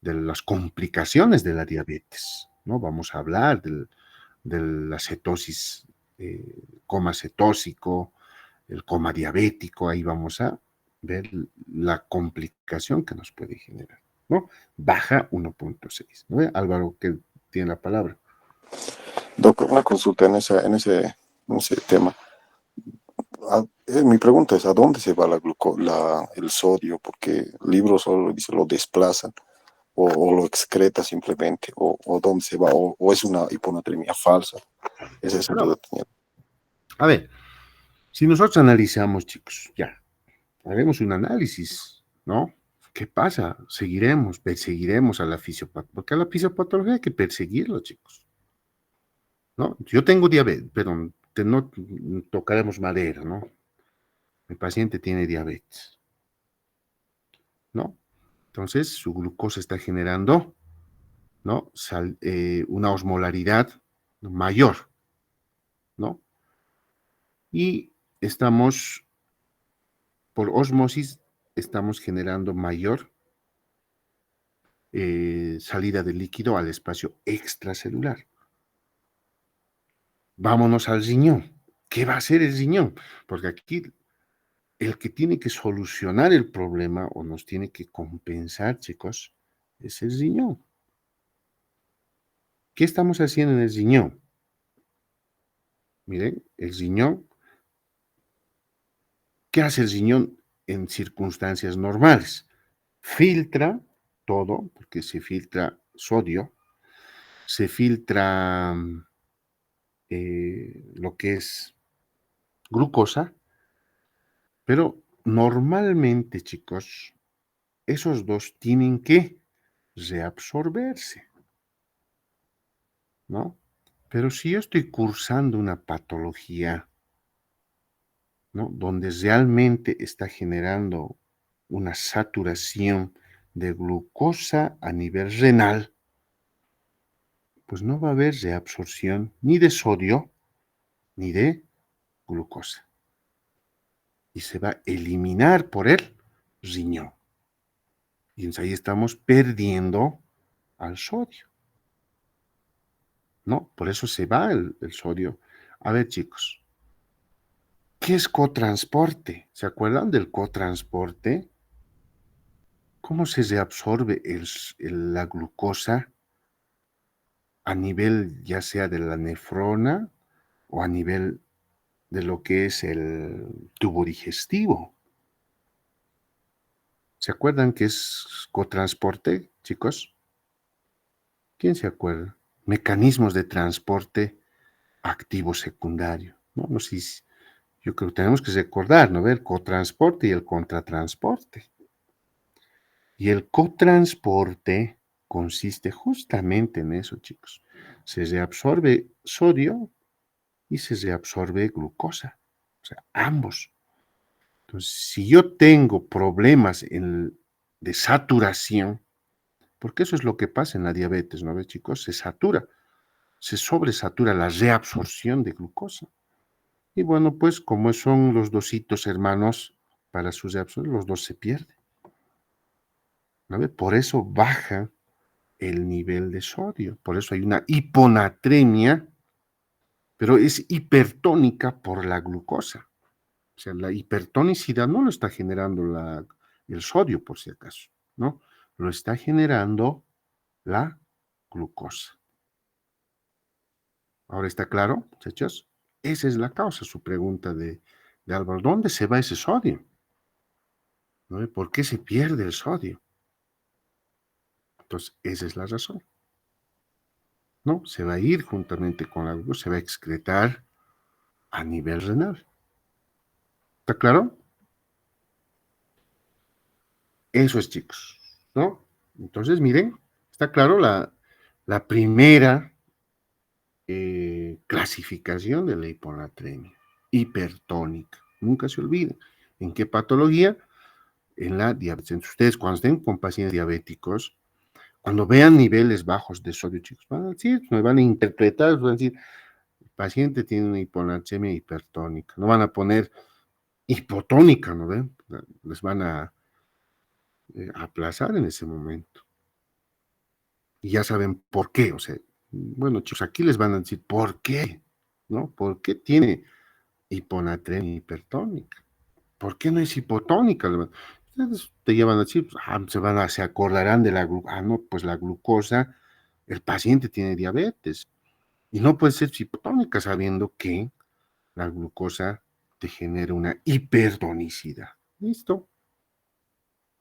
de las complicaciones de la diabetes, ¿no? Vamos a hablar de la cetosis, coma cetósico, el coma diabético, ahí vamos a ver la complicación que nos puede generar, ¿no? Baja 1.6, ¿no? Álvaro, que tiene la palabra. Doctor, una consulta en ese tema. Mi pregunta es, ¿a dónde se va el sodio? Porque el libro solo dice lo desplazan, o lo excreta simplemente, o dónde se va, o es una hiponatremia falsa. Esa es otra duda. A ver, si nosotros analizamos, chicos, ya, haremos un análisis, ¿no? ¿Qué pasa? Perseguiremos a la fisiopatología, porque a la fisiopatología hay que perseguirlo, chicos, ¿no? Yo tengo diabetes, pero no tocaremos madera, ¿no? Mi paciente tiene diabetes, ¿no? Entonces, su glucosa está generando, ¿no? Una osmolaridad mayor, ¿no? Y por ósmosis, estamos generando mayor salida de líquido al espacio extracelular. Vámonos al riñón. ¿Qué va a hacer el riñón? Porque aquí el que tiene que solucionar el problema o nos tiene que compensar, chicos, es el riñón. ¿Qué estamos haciendo en el riñón? Miren, el riñón, ¿qué hace el riñón en circunstancias normales? Filtra todo, porque se filtra sodio, se filtra lo que es glucosa, pero normalmente, chicos, esos dos tienen que reabsorberse, ¿no? Pero si yo estoy cursando una patología, ¿no? Donde realmente está generando una saturación de glucosa a nivel renal, pues no va a haber reabsorción ni de sodio ni de glucosa. Y se va a eliminar por el riñón. Y entonces ahí estamos perdiendo al sodio, ¿no? Por eso se va el sodio. A ver, chicos, ¿qué es cotransporte? ¿Se acuerdan del cotransporte? ¿Cómo se reabsorbe la glucosa a nivel ya sea de la nefrona o a nivel de lo que es el tubo digestivo? ¿Se acuerdan qué es cotransporte, chicos? ¿Quién se acuerda? Mecanismos de transporte activo secundario, ¿no? No sé yo creo que tenemos que recordar, ¿no? El cotransporte y el contratransporte. Y el cotransporte consiste justamente en eso, chicos. Se reabsorbe sodio y se reabsorbe glucosa. O sea, ambos. Entonces, si yo tengo problemas de saturación, porque eso es lo que pasa en la diabetes, ¿no ves, chicos? Se satura, se sobresatura la reabsorción de glucosa. Y bueno, pues como son los dositos hermanos para su reabsorción, los dos se pierden. ¿No ves? Por eso baja el nivel de sodio. Por eso hay una hiponatremia, pero es hipertónica por la glucosa. O sea, la hipertonicidad no lo está generando el sodio, por si acaso, ¿no? Lo está generando la glucosa. ¿Ahora está claro, muchachos? Esa es la causa, su pregunta de Álvaro. ¿Dónde se va ese sodio? ¿no? ¿Por qué se pierde el sodio? Entonces, esa es la razón, ¿no? Se va a ir juntamente con la glucosa, se va a excretar a nivel renal. ¿Está claro? Eso es, chicos, ¿no? Entonces, miren, está claro la primera clasificación de la hiponatremia hipertónica. Nunca se olviden. ¿En qué patología? En la diabetes. Entonces, ustedes cuando estén con pacientes diabéticos, cuando vean niveles bajos de sodio, chicos, van a decir, me van a interpretar, van a decir, el paciente tiene una hiponatremia hipertónica. No van a poner hipotónica, ¿no ven? Les van a aplazar en ese momento. Y ya saben por qué, o sea, bueno, chicos, aquí les van a decir por qué, ¿no? ¿Por qué tiene hiponatremia hipertónica? ¿Por qué no es hipotónica? Ustedes te llevan a decir, se acordarán de la glucosa. No, pues la glucosa, el paciente tiene diabetes y no puede ser hipotónica sabiendo que la glucosa te genera una hipertonicidad. ¿Listo?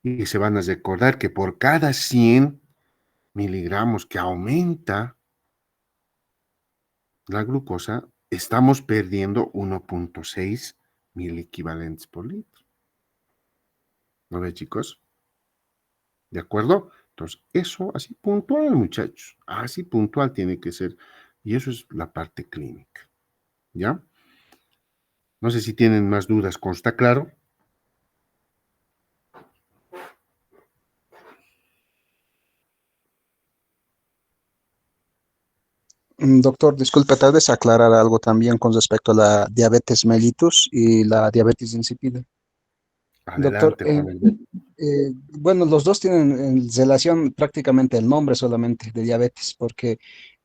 Y se van a recordar que por cada 100 miligramos que aumenta la glucosa, estamos perdiendo 1.6 miliequivalentes por litro. ¿No ve, chicos? ¿De acuerdo? Entonces, eso así puntual, muchachos. Así puntual tiene que ser. Y eso es la parte clínica. ¿Ya? No sé si tienen más dudas. ¿Consta claro? Doctor, disculpe, tal vez aclarar algo también con respecto a la diabetes mellitus y la diabetes insípida. Doctor, Adelante, Juan Alberto. bueno, los dos tienen en relación prácticamente el nombre solamente de diabetes, porque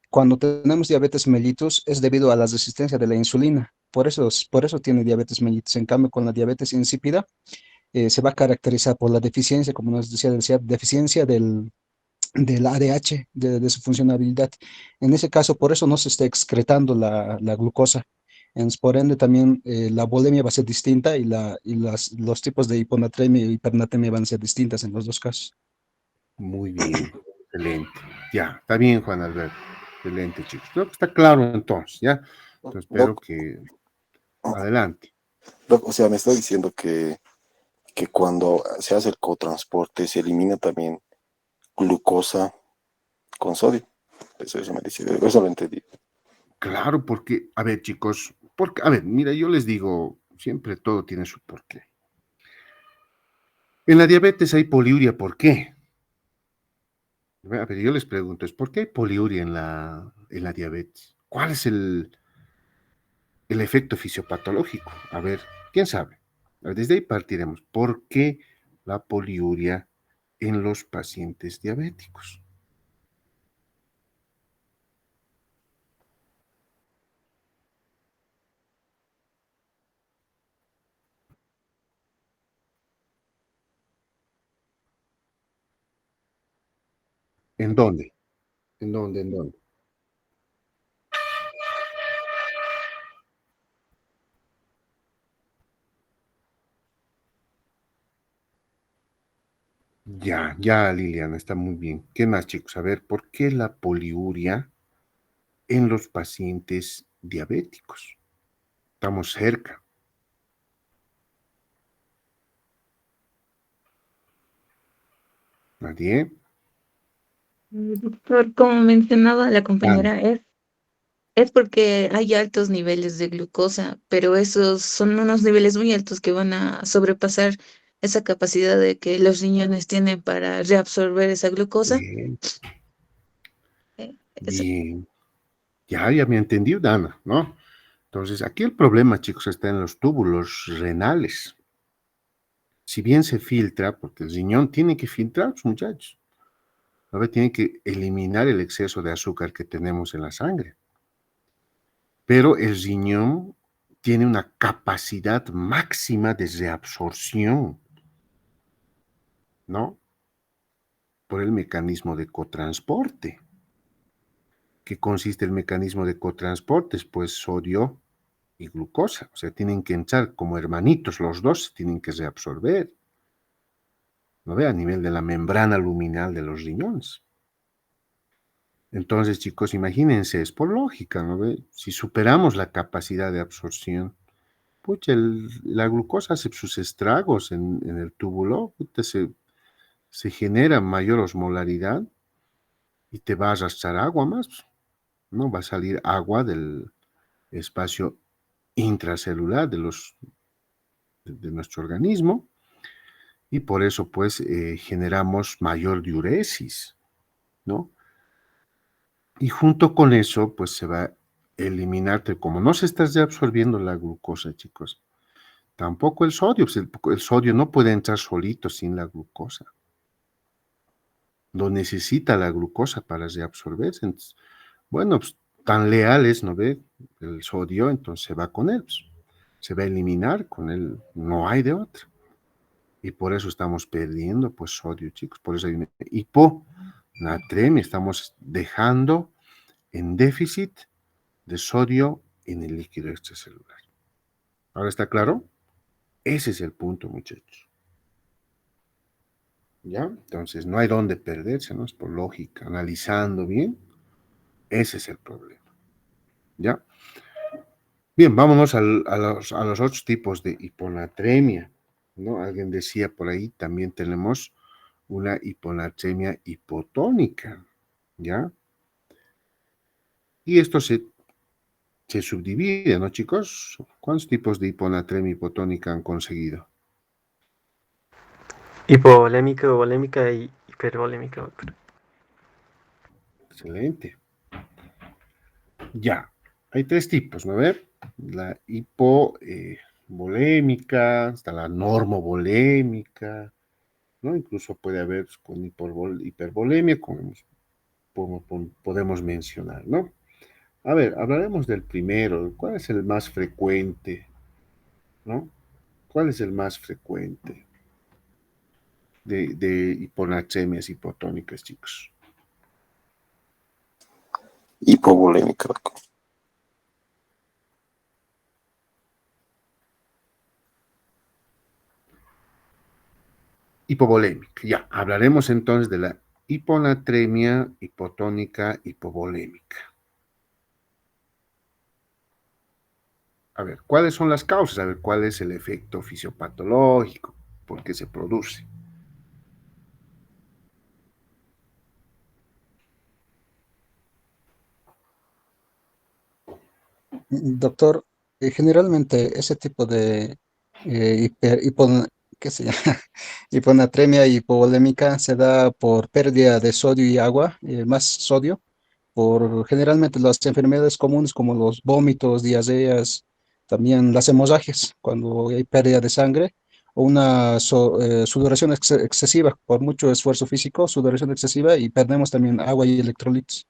cuando tenemos diabetes mellitus es debido a la resistencia de la insulina. Por eso tiene diabetes mellitus. En cambio, con la diabetes insípida se va a caracterizar por la deficiencia, como nos decía, deficiencia del ADH, de su funcionalidad. En ese caso, por eso no se está excretando la glucosa. Por ende, también la bulimia va a ser distinta los tipos de hiponatremia y hipernatremia van a ser distintas en los dos casos. Muy bien, excelente. Ya, está bien, Juan Alberto. Excelente, chicos. Creo que está claro entonces, ¿ya? Entonces espero Doc, que... Adelante. Doc, o sea, me está diciendo que cuando se hace el cotransporte se elimina también glucosa con sodio. Eso me dice, eso lo entendí. Claro, porque, a ver, chicos, porque, a ver, mira, yo les digo, siempre todo tiene su porqué. En la diabetes hay poliuria, ¿por qué? A ver, yo les pregunto, ¿por qué hay poliuria en la diabetes? ¿Cuál es el efecto fisiopatológico? A ver, ¿quién sabe? A ver, desde ahí partiremos. ¿Por qué la poliuria en los pacientes diabéticos? ¿En dónde? ¿En dónde? ¿En dónde? Ya, ya, Liliana, está muy bien. ¿Qué más, chicos? A ver, ¿por qué la poliuria en los pacientes diabéticos? Estamos cerca. ¿Nadie? Doctor, como mencionaba la Ana. compañera, es porque hay altos niveles de glucosa, pero esos son unos niveles muy altos que van a sobrepasar esa capacidad de que los riñones tienen para reabsorber esa glucosa. Bien, Eso. bien. Ya me entendió, Dana, ¿no? Entonces, aquí el problema, chicos, está en los túbulos renales. Si bien se filtra, porque el riñón tiene que filtrar, muchachos, a ver, tiene que eliminar el exceso de azúcar que tenemos en la sangre. Pero el riñón tiene una capacidad máxima de reabsorción, ¿no? Por el mecanismo de cotransporte. ¿Qué consiste el mecanismo de cotransporte? Pues sodio y glucosa. O sea, tienen que entrar como hermanitos, los dos se tienen que reabsorber. ¿no ve? A nivel de la membrana luminal de los riñones. Entonces, chicos, imagínense, es por lógica, ¿no ve? Si superamos la capacidad de absorción, pucha, la glucosa hace sus estragos en el túbulo, pucha, se genera mayor osmolaridad y te va a arrastrar agua más, ¿no? Va a salir agua del espacio intracelular de nuestro organismo y por eso, pues, generamos mayor diuresis, ¿no? Y junto con eso, pues, se va a eliminarte, como no se está reabsorbiendo la glucosa, chicos, tampoco el sodio, pues, el sodio no puede entrar solito sin la glucosa. Lo necesita la glucosa para reabsorberse. Entonces, bueno, pues, tan leales, ¿no ve? El sodio, entonces se va con él, pues, se va a eliminar con él, no hay de otra. Y por eso estamos perdiendo, pues, sodio, chicos. Por eso hay una hiponatremia, estamos dejando en déficit de sodio en el líquido extracelular. ¿Ahora está claro? Ese es el punto, muchachos. ¿Ya? Entonces, no hay dónde perderse, ¿no? Es por lógica. Analizando bien, ese es el problema. ¿Ya? Bien, vámonos a los otros tipos de hiponatremia, ¿no? Alguien decía por ahí, también tenemos una hiponatremia hipotónica, ¿ya? Y esto se subdivide, ¿no, chicos? ¿Cuántos tipos de hiponatremia hipotónica han conseguido? Hipovolémica, volémica y hipervolémica, doctor. Excelente. Ya, hay tres tipos, ¿no? A ver, la hipovolémica, está la normovolémica, ¿no? Incluso puede haber con hipervolemia, como podemos mencionar, ¿no? A ver, hablaremos del primero. ¿Cuál es el más frecuente? ¿No? ¿Cuál es el más frecuente de hiponatremias hipotónicas, chicos? Hipovolémica. Hipovolémica. Ya, hablaremos entonces de la hiponatremia hipotónica hipovolémica. A ver, ¿cuáles son las causas? A ver, ¿cuál es el efecto fisiopatológico? ¿Por qué se produce? Doctor, generalmente ese tipo de ¿qué se llama? Hiponatremia hipovolémica se da por pérdida de sodio y agua, más sodio, por generalmente las enfermedades comunes como los vómitos, diarreas, también las hemorragias, cuando hay pérdida de sangre, o una sudoración excesiva, por mucho esfuerzo físico, sudoración excesiva y perdemos también agua y electrolitos.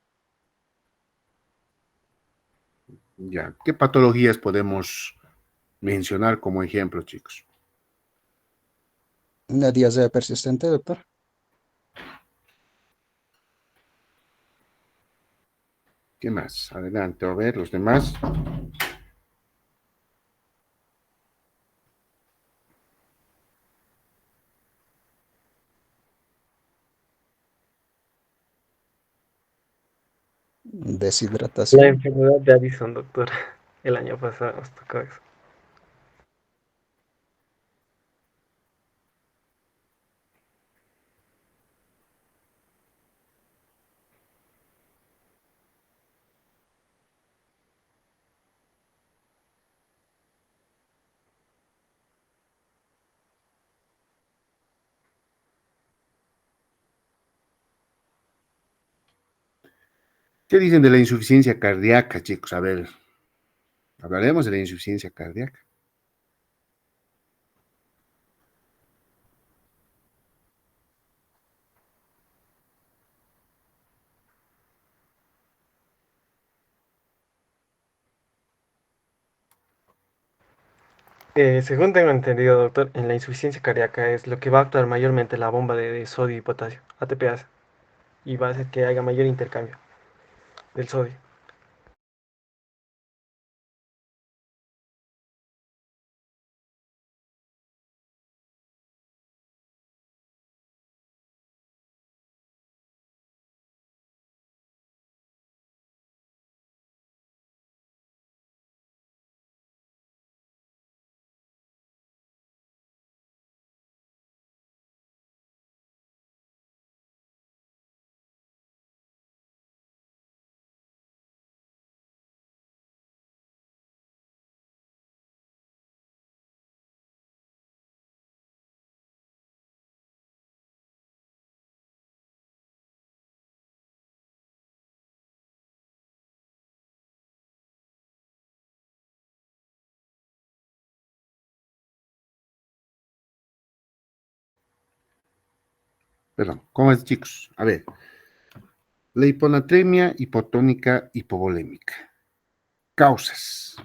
Ya, ¿qué patologías podemos mencionar como ejemplo, chicos? Una diarrea persistente, doctor. ¿Qué más? Adelante, a ver, los demás. La Deshidratación. enfermedad de Addison, doctor. El año pasado nos tocó eso. ¿Qué dicen de la insuficiencia cardíaca, chicos? A ver, hablaremos de la insuficiencia cardíaca. Según tengo entendido, doctor, en la insuficiencia cardíaca es lo que va a actuar mayormente la bomba de sodio y potasio, ATPase, y va a hacer que haya mayor intercambio del sodio. Perdón, ¿cómo es, chicos? A ver, la hiponatremia hipotónica hipovolémica. Causas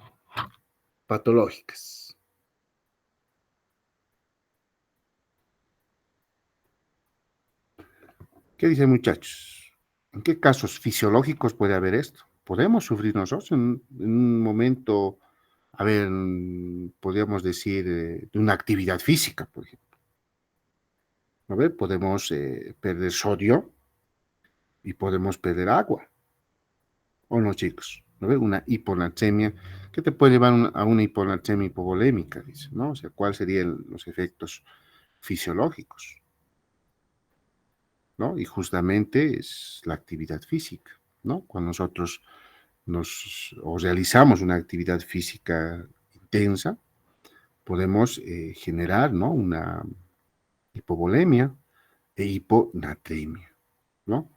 patológicas. ¿Qué dicen, muchachos? ¿En qué casos fisiológicos puede haber esto? ¿Podemos sufrir nosotros en un momento, a ver, podríamos decir, de una actividad física, por ejemplo? A ver, podemos perder sodio y podemos perder agua, ¿o no, chicos? ¿No ve? Una hiponatremia, que te puede llevar a una hiponatremia hipovolémica, dice, ¿no? O sea, ¿cuáles serían los efectos fisiológicos? ¿No? Y justamente es la actividad física, ¿no? Cuando nosotros o realizamos una actividad física intensa, podemos generar, ¿no? Una hipovolemia e hiponatremia, ¿no?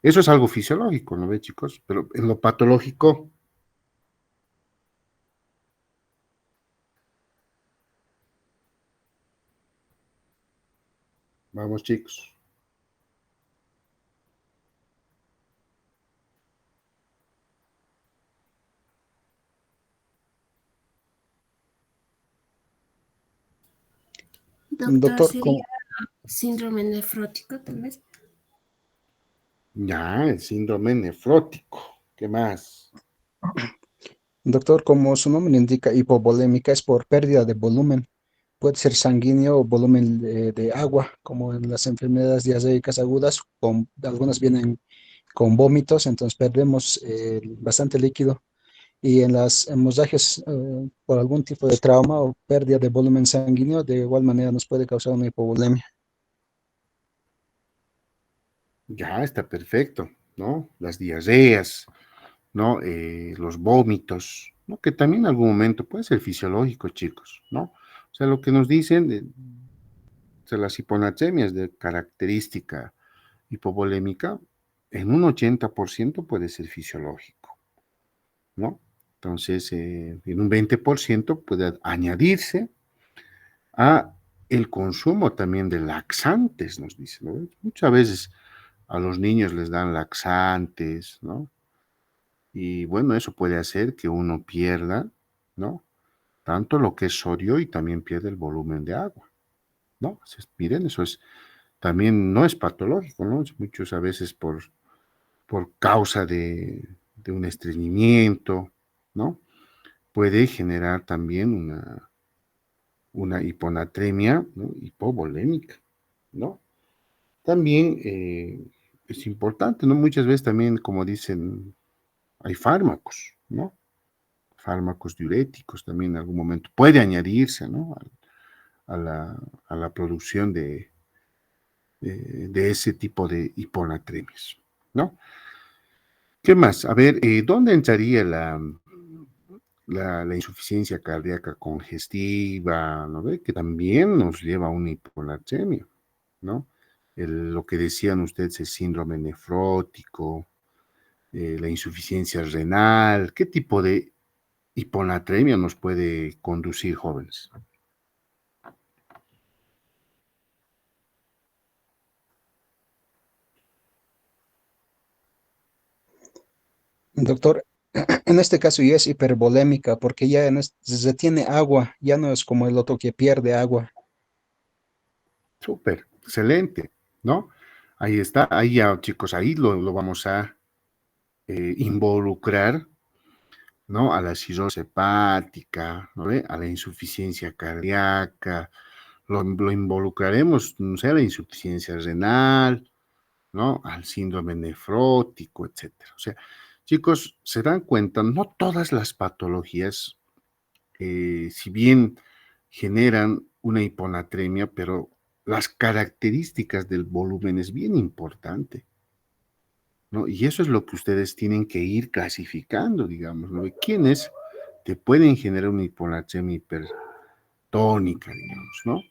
Eso es algo fisiológico, ¿no ve, chicos? Pero en lo patológico, vamos, chicos. Doctor, Doctor, ¿sería síndrome nefrótico tal vez? Ya, el síndrome nefrótico. ¿Qué más? doctor, como su nombre indica, hipovolémica es por pérdida de volumen. Puede ser sanguíneo o volumen de agua, como en las enfermedades diarreicas agudas, algunas vienen con vómitos, entonces perdemos bastante líquido. Y en las hemorragias por algún tipo de trauma o pérdida de volumen sanguíneo, de igual manera nos puede causar una hipovolemia. Ya, está perfecto, ¿no? Las diarreas, ¿no? Los vómitos, ¿no? Que también en algún momento puede ser fisiológico, chicos, ¿no? O sea, lo que nos dicen o sea, las hiponatremias de característica hipovolémica, en un 80% puede ser fisiológico, ¿no? Entonces, en un 20% puede añadirse a el consumo también de laxantes, nos dicen, ¿no? Muchas veces a los niños les dan laxantes, ¿no? Y bueno, eso puede hacer que uno pierda, ¿no? Tanto lo que es sodio y también pierde el volumen de agua, ¿no? Entonces, miren, eso es, también no es patológico, ¿no? Muchos a veces por causa de un estreñimiento, ¿no? Puede generar también una hiponatremia, ¿no? Hipovolémica, ¿no? También es importante, ¿no? Muchas veces también, como dicen, hay fármacos, ¿no? Fármacos diuréticos también en algún momento puede añadirse, ¿no? A la producción de ese tipo de hiponatremias, ¿no? ¿Qué más? A ver, ¿dónde entraría la insuficiencia cardíaca congestiva, ¿no ve? Que también nos lleva a una hiponatremia, ¿no? Lo que decían ustedes, el síndrome nefrótico, la insuficiencia renal, ¿qué tipo de hiponatremia nos puede conducir, jóvenes? Doctor, en este caso ya es hipervolémica porque ya se tiene agua, ya no es como el otro que pierde agua. Súper, excelente, ¿no? Ahí está, ahí ya, chicos, ahí lo vamos a involucrar, ¿no? A la cirrosis hepática, ¿no ve? A la insuficiencia cardíaca, lo involucraremos, no sé, a la insuficiencia renal, ¿no? Al síndrome nefrótico, etcétera. O sea, chicos, se dan cuenta, no todas las patologías, si bien generan una hiponatremia, pero las características del volumen es bien importante, ¿no? Y eso es lo que ustedes tienen que ir clasificando, digamos, ¿no? ¿Quiénes te pueden generar una hiponatremia hipertónica, digamos, ¿no?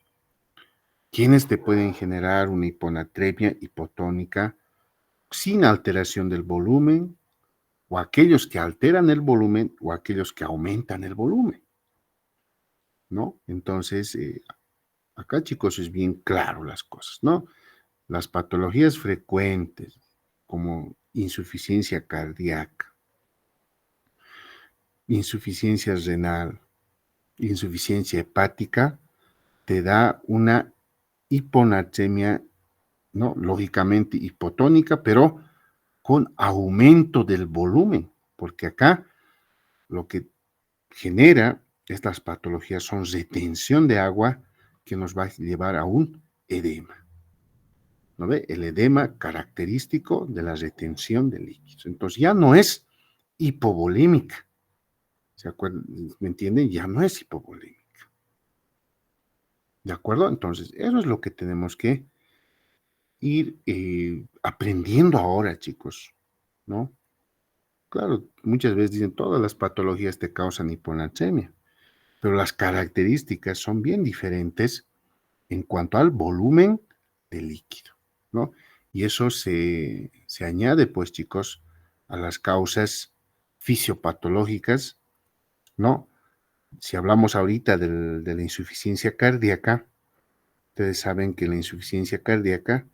¿Quiénes te pueden generar una hiponatremia hipotónica sin alteración del volumen? O aquellos que alteran el volumen o aquellos que aumentan el volumen, ¿no? Entonces, acá, chicos, es bien claro las cosas, ¿no? las patologías frecuentes como insuficiencia cardíaca, insuficiencia renal, insuficiencia hepática, te da una hiponatremia, ¿no? Lógicamente hipotónica, pero con aumento del volumen, porque acá lo que genera estas patologías son retención de agua que nos va a llevar a un edema. ¿No ve? El edema característico de la retención de líquidos. Entonces ya no es hipovolémica. ¿Se acuerdan? ¿Me entienden? Ya no es hipovolémica. ¿De acuerdo? Entonces, eso es lo que tenemos que ir aprendiendo ahora, chicos, ¿no? Claro, muchas veces dicen, todas las patologías te causan hiponatremia, pero las características son bien diferentes en cuanto al volumen de líquido, ¿no? Y eso se añade, pues, chicos, a las causas fisiopatológicas, ¿no? Si hablamos ahorita de la insuficiencia cardíaca, ustedes saben que en la insuficiencia cardíaca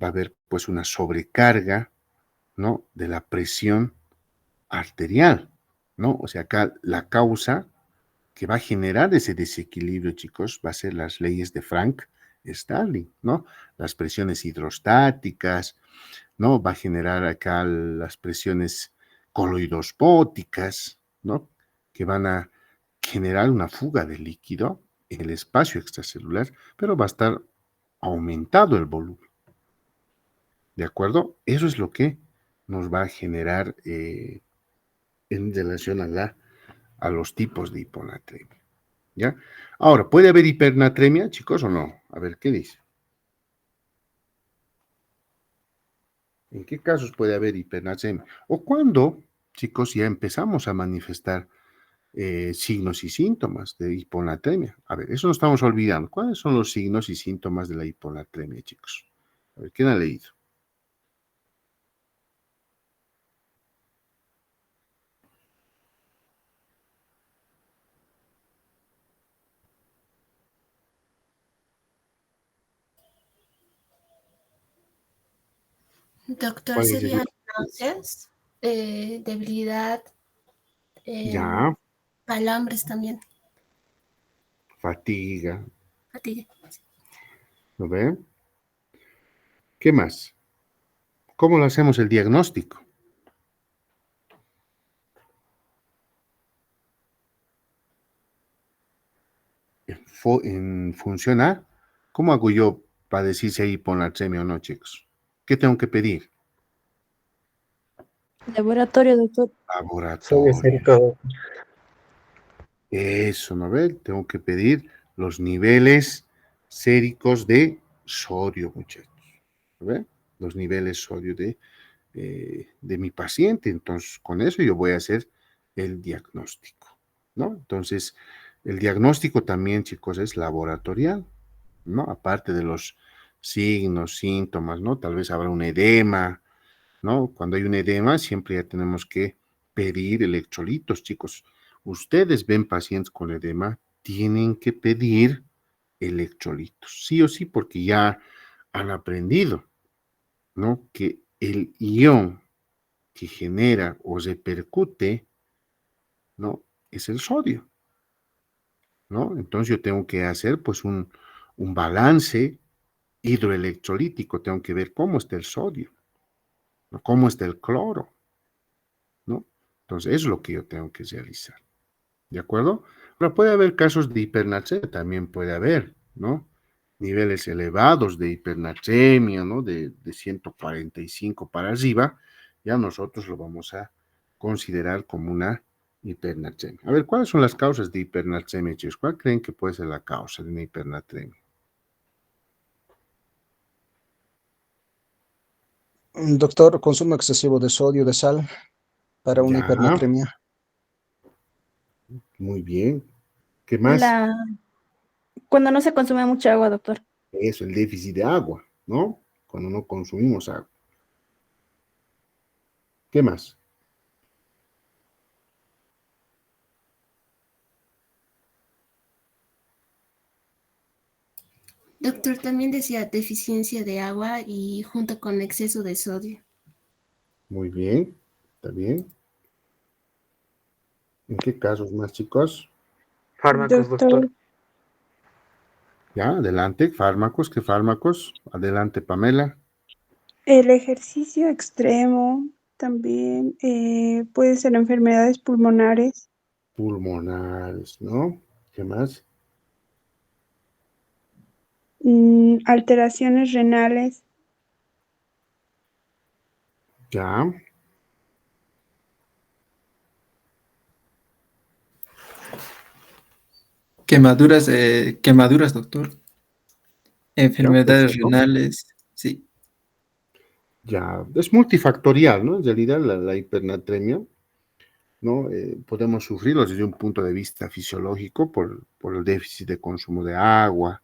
va a haber, pues, una sobrecarga, ¿no? De la presión arterial, ¿no? O sea, acá la causa que va a generar ese desequilibrio, chicos, va a ser las leyes de Frank-Starling, ¿no? Las presiones hidrostáticas, ¿no? Va a generar acá las presiones coloidosmóticas, ¿no? Que van a generar una fuga de líquido en el espacio extracelular, pero va a estar aumentado el volumen. ¿De acuerdo? Eso es lo que nos va a generar en relación a los tipos de hiponatremia. ¿Ya? Ahora, ¿puede haber hipernatremia, chicos, o no? A ver, ¿qué dice? ¿En qué casos puede haber hipernatremia? O cuando, chicos, ya empezamos a manifestar signos y síntomas de hiponatremia. A ver, eso nos estamos olvidando. ¿Cuáles son los signos y síntomas de la hiponatremia, chicos? A ver, ¿quién ha leído? Doctor, ¿Cuáles serían serían? náuseas, debilidad, Ya, calambres también, fatiga, fatiga. ¿lo ve? ¿Qué más? ¿Cómo lo hacemos el diagnóstico? En función a, ¿cómo hago yo para decir si hay hiponatremia o no, chicos? ¿Qué tengo que pedir? Laboratorio, doctor. Sodio Laboratorio. sérico. Eso, ¿no ve? Tengo que pedir los niveles séricos de sodio, muchachos. ¿No ve? Los niveles sodio de mi paciente. Entonces, con eso yo voy a hacer el diagnóstico, ¿no? Entonces, el diagnóstico también, chicos, es laboratorial, ¿no? Aparte de los signos, síntomas, ¿no? Tal vez habrá un edema, ¿no? Cuando hay un edema, siempre ya tenemos que pedir electrolitos, chicos. Ustedes ven pacientes con edema, tienen que pedir electrolitos, sí o sí, porque ya han aprendido, ¿no? Que el ion que genera o repercute, ¿no? Es el sodio, ¿no? Entonces yo tengo que hacer, pues, un balance hidroelectrolítico, tengo que ver cómo está el sodio, ¿no? Cómo está el cloro, ¿no? Entonces, eso es lo que yo tengo que realizar. ¿De acuerdo? Pero puede haber casos de hipernatremia, también puede haber, ¿no? Niveles elevados de hipernatremia, ¿no? De 145 para arriba, ya nosotros lo vamos a considerar como una hipernatremia. A ver, ¿cuáles son las causas de hipernatremia, chicos? ¿Cuál creen que puede ser la causa de una hipernatremia? Doctor, consumo excesivo de sodio, de sal para una Ya, hipernatremia. muy bien. ¿Qué más? La... Cuando no se consume mucha agua, doctor. Eso, el déficit de agua, ¿no? Cuando no consumimos agua. ¿Qué más? Doctor, también decía deficiencia de agua y junto con exceso de sodio. Muy bien, está bien. ¿En qué casos más, chicos? Fármacos, doctor. Doctor, Ya, adelante, fármacos, ¿qué fármacos? Adelante, Pamela. el ejercicio extremo también puede ser enfermedades pulmonares, Pulmonares, ¿no? ¿Qué más? alteraciones renales, Ya, Quemaduras, doctor. ya, Enfermedades perfecto. renales, sí. Ya, es multifactorial, ¿no? En realidad la hipernatremia, ¿no? Podemos sufrirlo desde un punto de vista fisiológico por el déficit de consumo de agua,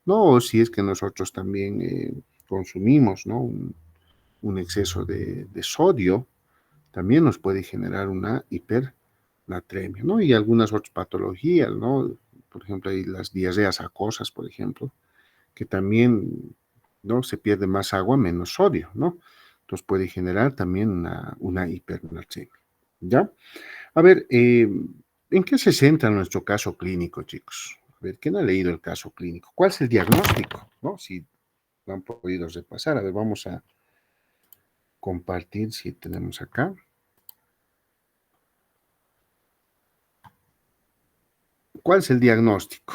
¿no? O si es que nosotros también consumimos, ¿no? Un exceso de sodio, también nos puede generar una hipernatremia, ¿no? Y algunas otras patologías, ¿no? Por ejemplo, hay las diarreas acuosas, por ejemplo, que también, ¿no? Se pierde más agua, menos sodio, ¿no? Entonces puede generar también una hipernatremia, ¿ya? A ver, ¿en qué se centra nuestro caso clínico, chicos? A ver, ¿quién ha leído el caso clínico? ¿Cuál es el diagnóstico? ¿No? Si lo han podido repasar. A ver, vamos a compartir si tenemos acá. ¿Cuál es el diagnóstico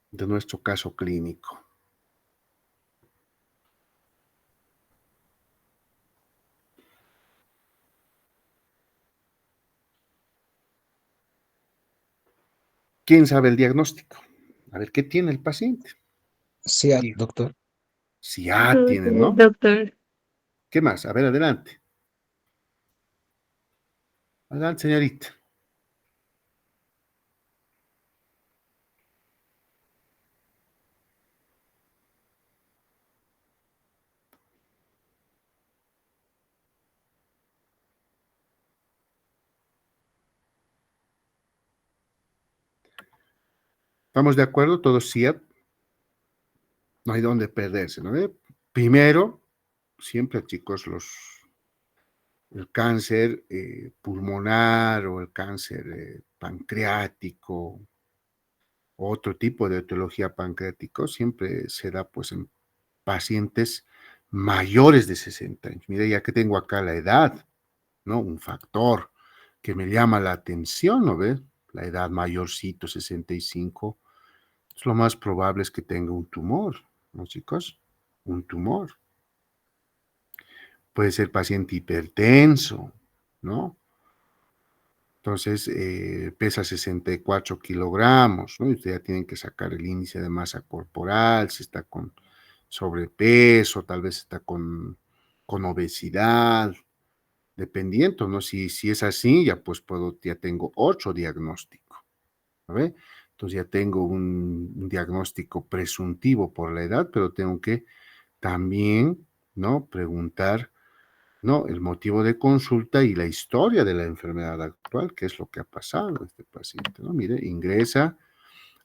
de nuestro caso clínico? ¿Quién sabe el diagnóstico? A ver, ¿qué tiene el paciente? Sí, doctor. Si ya tiene, ¿no? Doctor, ¿Qué más? A ver, adelante. Adelante, señorita. ¿Estamos de acuerdo? Todos sí. No hay dónde perderse, ¿no? Primero, siempre, chicos, el cáncer pulmonar o el cáncer pancreático, otro tipo de etiología pancreático, siempre se da pues en pacientes mayores de 60 años. Mire, ya que tengo acá la edad, ¿no? Un factor que me llama la atención, ¿no ves? La edad mayorcito, 65, es lo más probable es que tenga un tumor, ¿no, chicos? Un tumor. Puede ser paciente hipertenso, ¿no? Entonces, pesa 64 kilogramos, ¿no? Y ustedes ya tienen que sacar el índice de masa corporal, si está con sobrepeso, tal vez está con obesidad, dependiendo, ¿no? Si es así, ya pues ya tengo otro diagnóstico, ¿no? Entonces ya tengo un diagnóstico presuntivo por la edad, pero tengo que también, ¿no? Preguntar, ¿no? El motivo de consulta y la historia de la enfermedad actual, qué es lo que ha pasado a este paciente, ¿no? Mire, ingresa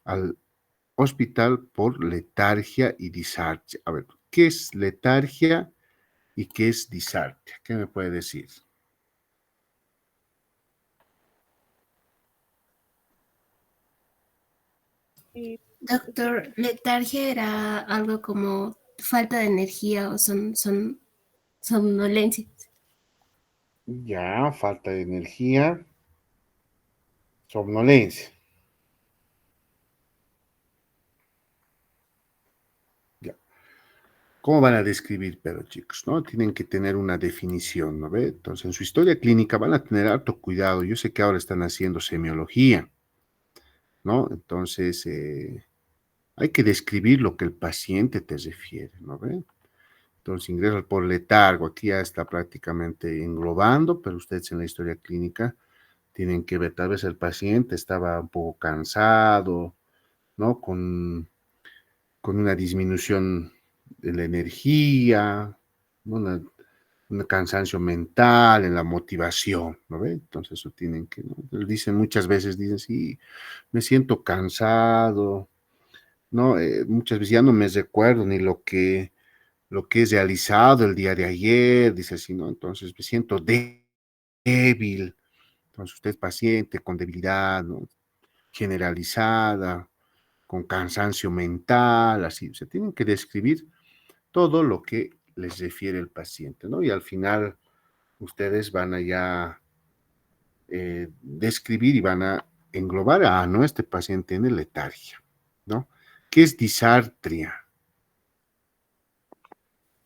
al hospital por letargia y disartia. A ver, ¿qué es letargia y qué es disartia? ¿Qué me puede decir? Doctor, letargia era algo como falta de energía o somnolencia. Ya, falta de energía, somnolencia. Ya. ¿Cómo van a describir, pero chicos, ¿no? Tienen que tener una definición, ¿no ve? Entonces, en su historia clínica van a tener harto cuidado. Yo sé que ahora están haciendo semiología, ¿no? Entonces, hay que describir lo que el paciente te refiere, ¿no ve? Entonces, ingresa por letargo, aquí ya está prácticamente englobando, pero ustedes en la historia clínica tienen que ver, tal vez el paciente estaba un poco cansado, ¿no? Con una disminución de la energía, ¿no? Un cansancio mental, en la motivación, ¿no ve? Entonces eso tienen que, ¿no? Dicen muchas veces, dicen, sí, me siento cansado, ¿no? Muchas veces ya no me recuerdo ni lo que he realizado el día de ayer, dice así, ¿no? Entonces me siento débil. Entonces usted es paciente con debilidad, ¿no? Generalizada, con cansancio mental, así. Se tienen que describir todo lo que les refiere el paciente, ¿no? Y al final ustedes van a ya describir y van a englobar a, ¿no? Este paciente tiene letargia, ¿no? ¿Qué es disartria?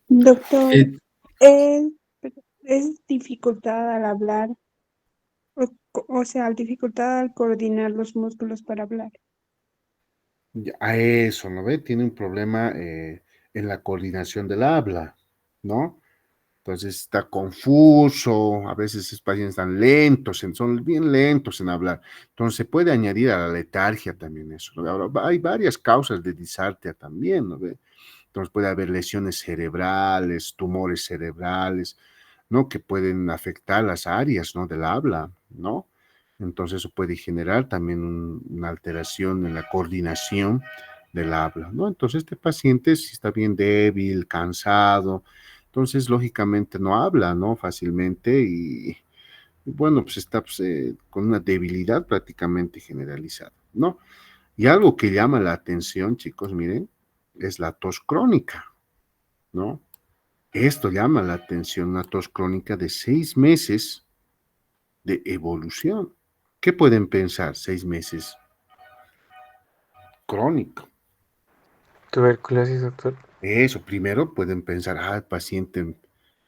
Doctor, Eh, ¿es, es dificultad al hablar? O sea, dificultad al coordinar los músculos para hablar. A eso, ¿no ve? Tiene un problema en la coordinación del habla, ¿no? Entonces está confuso, a veces esos pacientes están lentos, son bien lentos en hablar. Entonces se puede añadir a la letargia también eso, ¿no? Ahora, hay varias causas de disartria también, ¿no ve? Entonces puede haber lesiones cerebrales, tumores cerebrales, ¿no? Que pueden afectar las áreas, ¿no? Del habla, ¿no? Entonces eso puede generar también una alteración en la coordinación del habla, ¿no? Entonces este paciente si está bien débil, cansado, entonces lógicamente no habla, ¿no? Fácilmente y bueno, pues está pues, con una debilidad prácticamente generalizada, ¿no? Y algo que llama la atención, chicos, miren, es la tos crónica, ¿no? Esto llama la atención, una tos crónica de 6 meses de evolución. ¿Qué pueden pensar? 6 meses crónico. Tuberculosis, doctor. Eso, primero pueden pensar, el paciente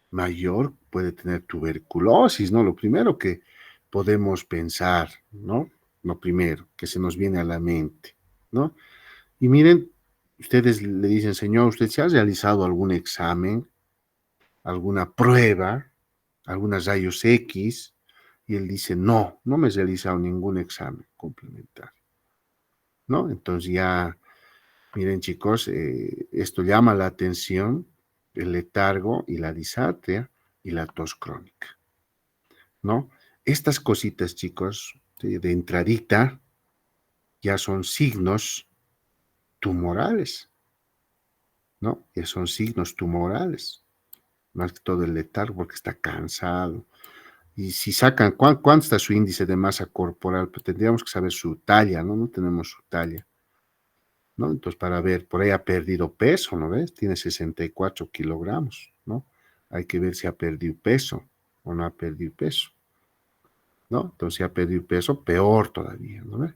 mayor puede tener tuberculosis, ¿no? Lo primero que podemos pensar, ¿no? Lo primero que se nos viene a la mente, ¿no? Y miren, ustedes le dicen, señor, ¿usted se ha realizado algún examen, alguna prueba, algunos rayos X? Y él dice, no, no me he realizado ningún examen complementario, ¿no? Entonces ya, miren chicos, esto llama la atención, el letargo y la disartria y la tos crónica, ¿no? Estas cositas, chicos, de entradita, ya son signos tumorales, ¿no? Ya son signos tumorales, más que todo el letargo porque está cansado. Y si sacan, ¿cuánto está su índice de masa corporal? Pues tendríamos que saber su talla, ¿no? No tenemos su talla, ¿no? Entonces, para ver, por ahí ha perdido peso, ¿no ves? Tiene 64 kilogramos, ¿no? Hay que ver si ha perdido peso o no ha perdido peso, ¿no? Entonces, si ha perdido peso, peor todavía, ¿no ves?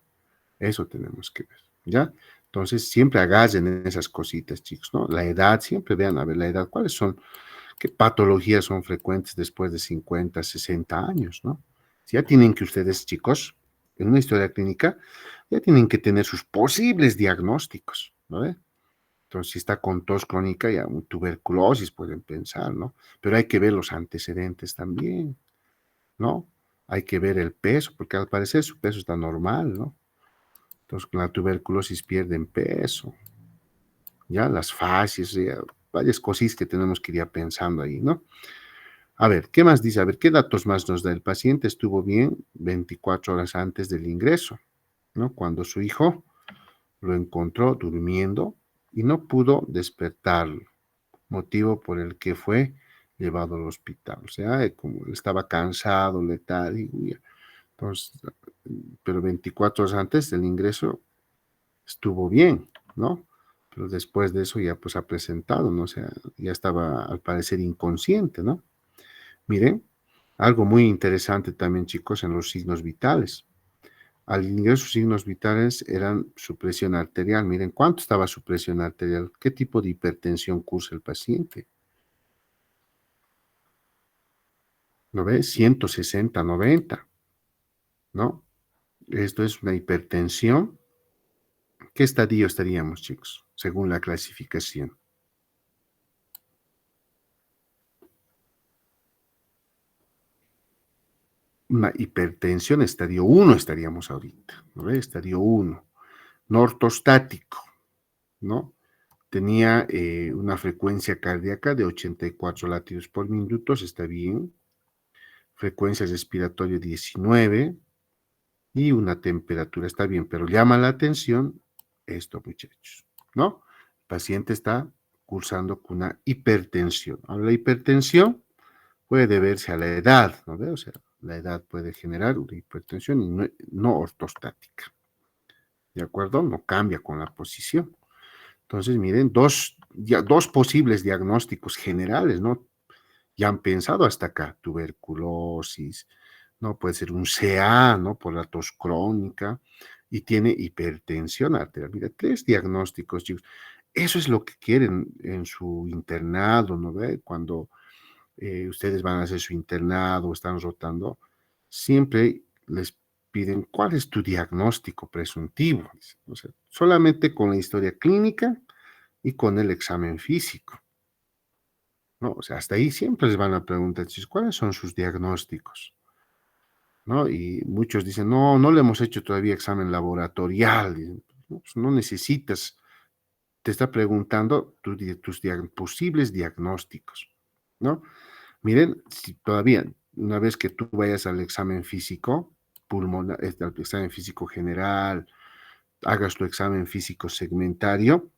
Eso tenemos que ver, ¿ya? Entonces, siempre agarren esas cositas, chicos, ¿no? La edad, siempre vean, a ver, la edad, ¿cuáles son? ¿Qué patologías son frecuentes después de 50, 60 años, ¿no? Si ya tienen que ustedes, chicos, en una historia clínica, ya tienen que tener sus posibles diagnósticos, ¿no ve? Entonces, si está con tos crónica, ya un tuberculosis pueden pensar, ¿no? Pero hay que ver los antecedentes también, ¿no? Hay que ver el peso, porque al parecer su peso está normal, ¿no? Entonces, con la tuberculosis pierden peso, ya las fases, ya, varias cosas que tenemos que ir pensando ahí, ¿no? A ver, ¿qué más dice? A ver, ¿qué datos más nos da? El paciente estuvo bien 24 horas antes del ingreso, ¿no? Cuando su hijo lo encontró durmiendo y no pudo despertarlo, motivo por el que fue llevado al hospital. O sea, como estaba cansado, letargo, entonces, pero 24 horas antes del ingreso estuvo bien, ¿no? Pero después de eso ya pues ha presentado, ¿no? O sea, ya estaba al parecer inconsciente, ¿no? Miren, algo muy interesante también, chicos, en los signos vitales. Al ingreso sus signos vitales eran su presión arterial. Miren, ¿cuánto estaba su presión arterial? ¿Qué tipo de hipertensión cursa el paciente? ¿No ves? 160, 90, ¿no? Esto es una hipertensión. ¿Qué estadio estaríamos, chicos? Según la clasificación. Una hipertensión, estadio 1 estaríamos ahorita, ¿no ves? Estadio 1. No ortostático, ¿no? Tenía una frecuencia cardíaca de 84 latidos por minuto, está bien. Frecuencia respiratoria 19 y una temperatura, está bien, pero llama la atención esto, muchachos. ¿no? El paciente está cursando con una hipertensión. Ahora, la hipertensión puede deberse a la edad, ¿no ve? O sea, la edad puede generar una hipertensión y no ortostática, ¿de acuerdo? No cambia con la posición. Entonces, miren, dos posibles diagnósticos generales, ¿no? Ya han pensado hasta acá, tuberculosis, ¿no? Puede ser un CA, ¿no? Por la tos crónica, y tiene hipertensión arterial. Mira, 3 diagnósticos, chicos. Eso es lo que quieren en su internado, ¿no ve? Cuando ustedes van a hacer su internado, están rotando, siempre les piden, ¿cuál es tu diagnóstico presuntivo? O sea, solamente con la historia clínica y con el examen físico, ¿no? O sea, hasta ahí siempre les van a preguntar, ¿cuáles son sus diagnósticos? ¿No? Y muchos dicen, no le hemos hecho todavía examen laboratorial. Dicen, no, pues no necesitas, te está preguntando tus posibles diagnósticos, ¿no? Miren, si todavía, una vez que tú vayas al examen físico, pulmonar, al examen físico general, hagas tu examen físico segmentario,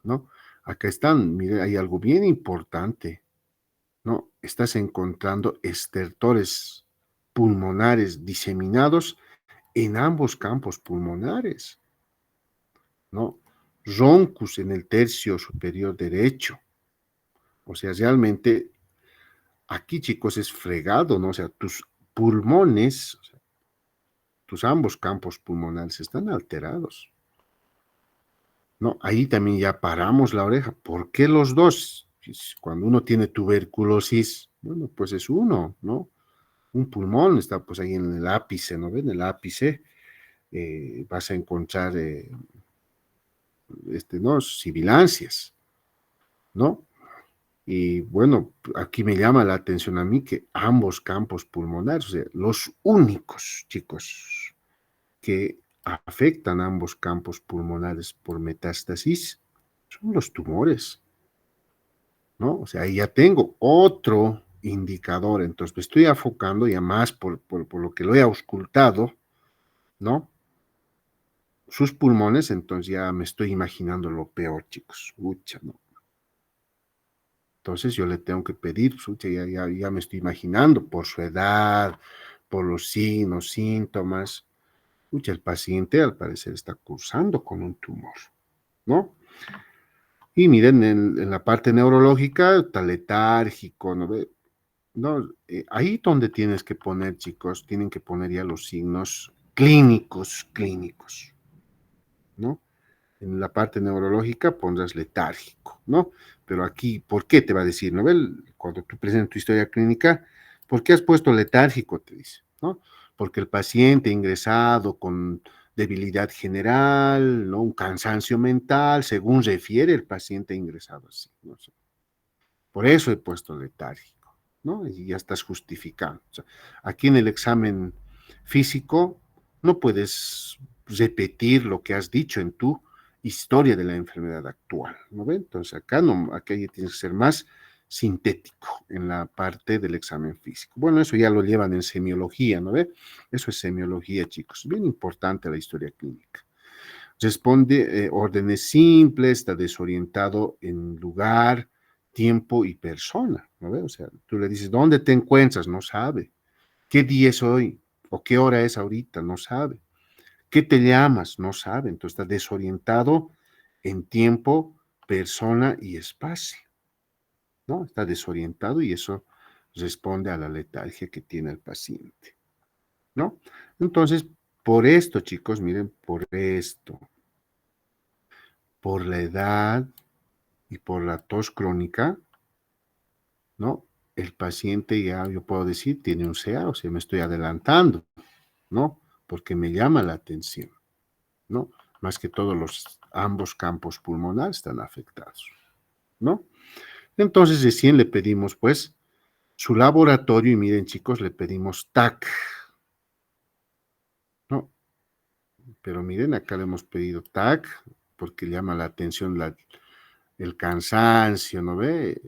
¿no? Acá están, miren, hay algo bien importante, ¿no? Estás encontrando estertores pulmonares diseminados en ambos campos pulmonares, ¿no? Roncus en el tercio superior derecho. O sea, realmente aquí, chicos, es fregado, ¿no? O sea, tus pulmones, o sea, tus ambos campos pulmonares están alterados. No, ahí también ya paramos la oreja. ¿Por qué los dos? Cuando uno tiene tuberculosis, bueno, pues es uno, ¿no? Un pulmón está pues ahí en el ápice, ¿no ven? El ápice vas a encontrar, ¿no? Sibilancias, ¿no? Y bueno, aquí me llama la atención a mí que ambos campos pulmonares, o sea, los únicos, chicos, que afectan ambos campos pulmonares por metástasis son los tumores, ¿no? O sea, ahí ya tengo otro indicador, entonces me estoy enfocando ya más por lo que lo he auscultado, ¿no? Sus pulmones, entonces ya me estoy imaginando lo peor, chicos. Ucha, ¿no? Entonces yo le tengo que pedir, ucha, ya me estoy imaginando por su edad, por los signos, síntomas. Ucha, el paciente al parecer está cursando con un tumor, ¿no? Y miren, en la parte neurológica, está letárgico, ¿no ve? No, ahí donde tienes que poner, chicos, tienen que poner ya los signos clínicos, ¿no? En la parte neurológica pondrás letárgico, ¿no? Pero aquí, ¿por qué te va a decir, no? Cuando tú presentas tu historia clínica, ¿por qué has puesto letárgico? Te dice, ¿no? Porque el paciente ingresado con debilidad general, ¿no? Un cansancio mental, según refiere el paciente ingresado así, ¿no? Por eso he puesto letárgico, ¿no? Y ya estás justificando. O sea, aquí en el examen físico no puedes repetir lo que has dicho en tu historia de la enfermedad actual, ¿no ven? Entonces acá tienes que ser más sintético en la parte del examen físico. Bueno, eso ya lo llevan en semiología, ¿no ve? Eso es semiología, chicos. Bien importante la historia clínica. Responde órdenes simples, está desorientado en lugar, tiempo y persona, ¿no ve? O sea, tú le dices, ¿dónde te encuentras? No sabe. ¿Qué día es hoy? ¿O qué hora es ahorita? No sabe. ¿Qué te llamas? No sabe. Entonces está desorientado en tiempo, persona y espacio, ¿no? Está desorientado y eso responde a la letargia que tiene el paciente, ¿no? Entonces, por esto, chicos, miren, por esto, por la edad y por la tos crónica, ¿no? El paciente ya, yo puedo decir, tiene un CA, o sea, me estoy adelantando, ¿no? Porque me llama la atención, ¿no? Más que todos ambos campos pulmonares están afectados, ¿no? Entonces recién le pedimos, pues, su laboratorio y miren, chicos, le pedimos TAC, ¿no? Pero miren, acá le hemos pedido TAC porque llama la atención el cansancio, ¿no ve?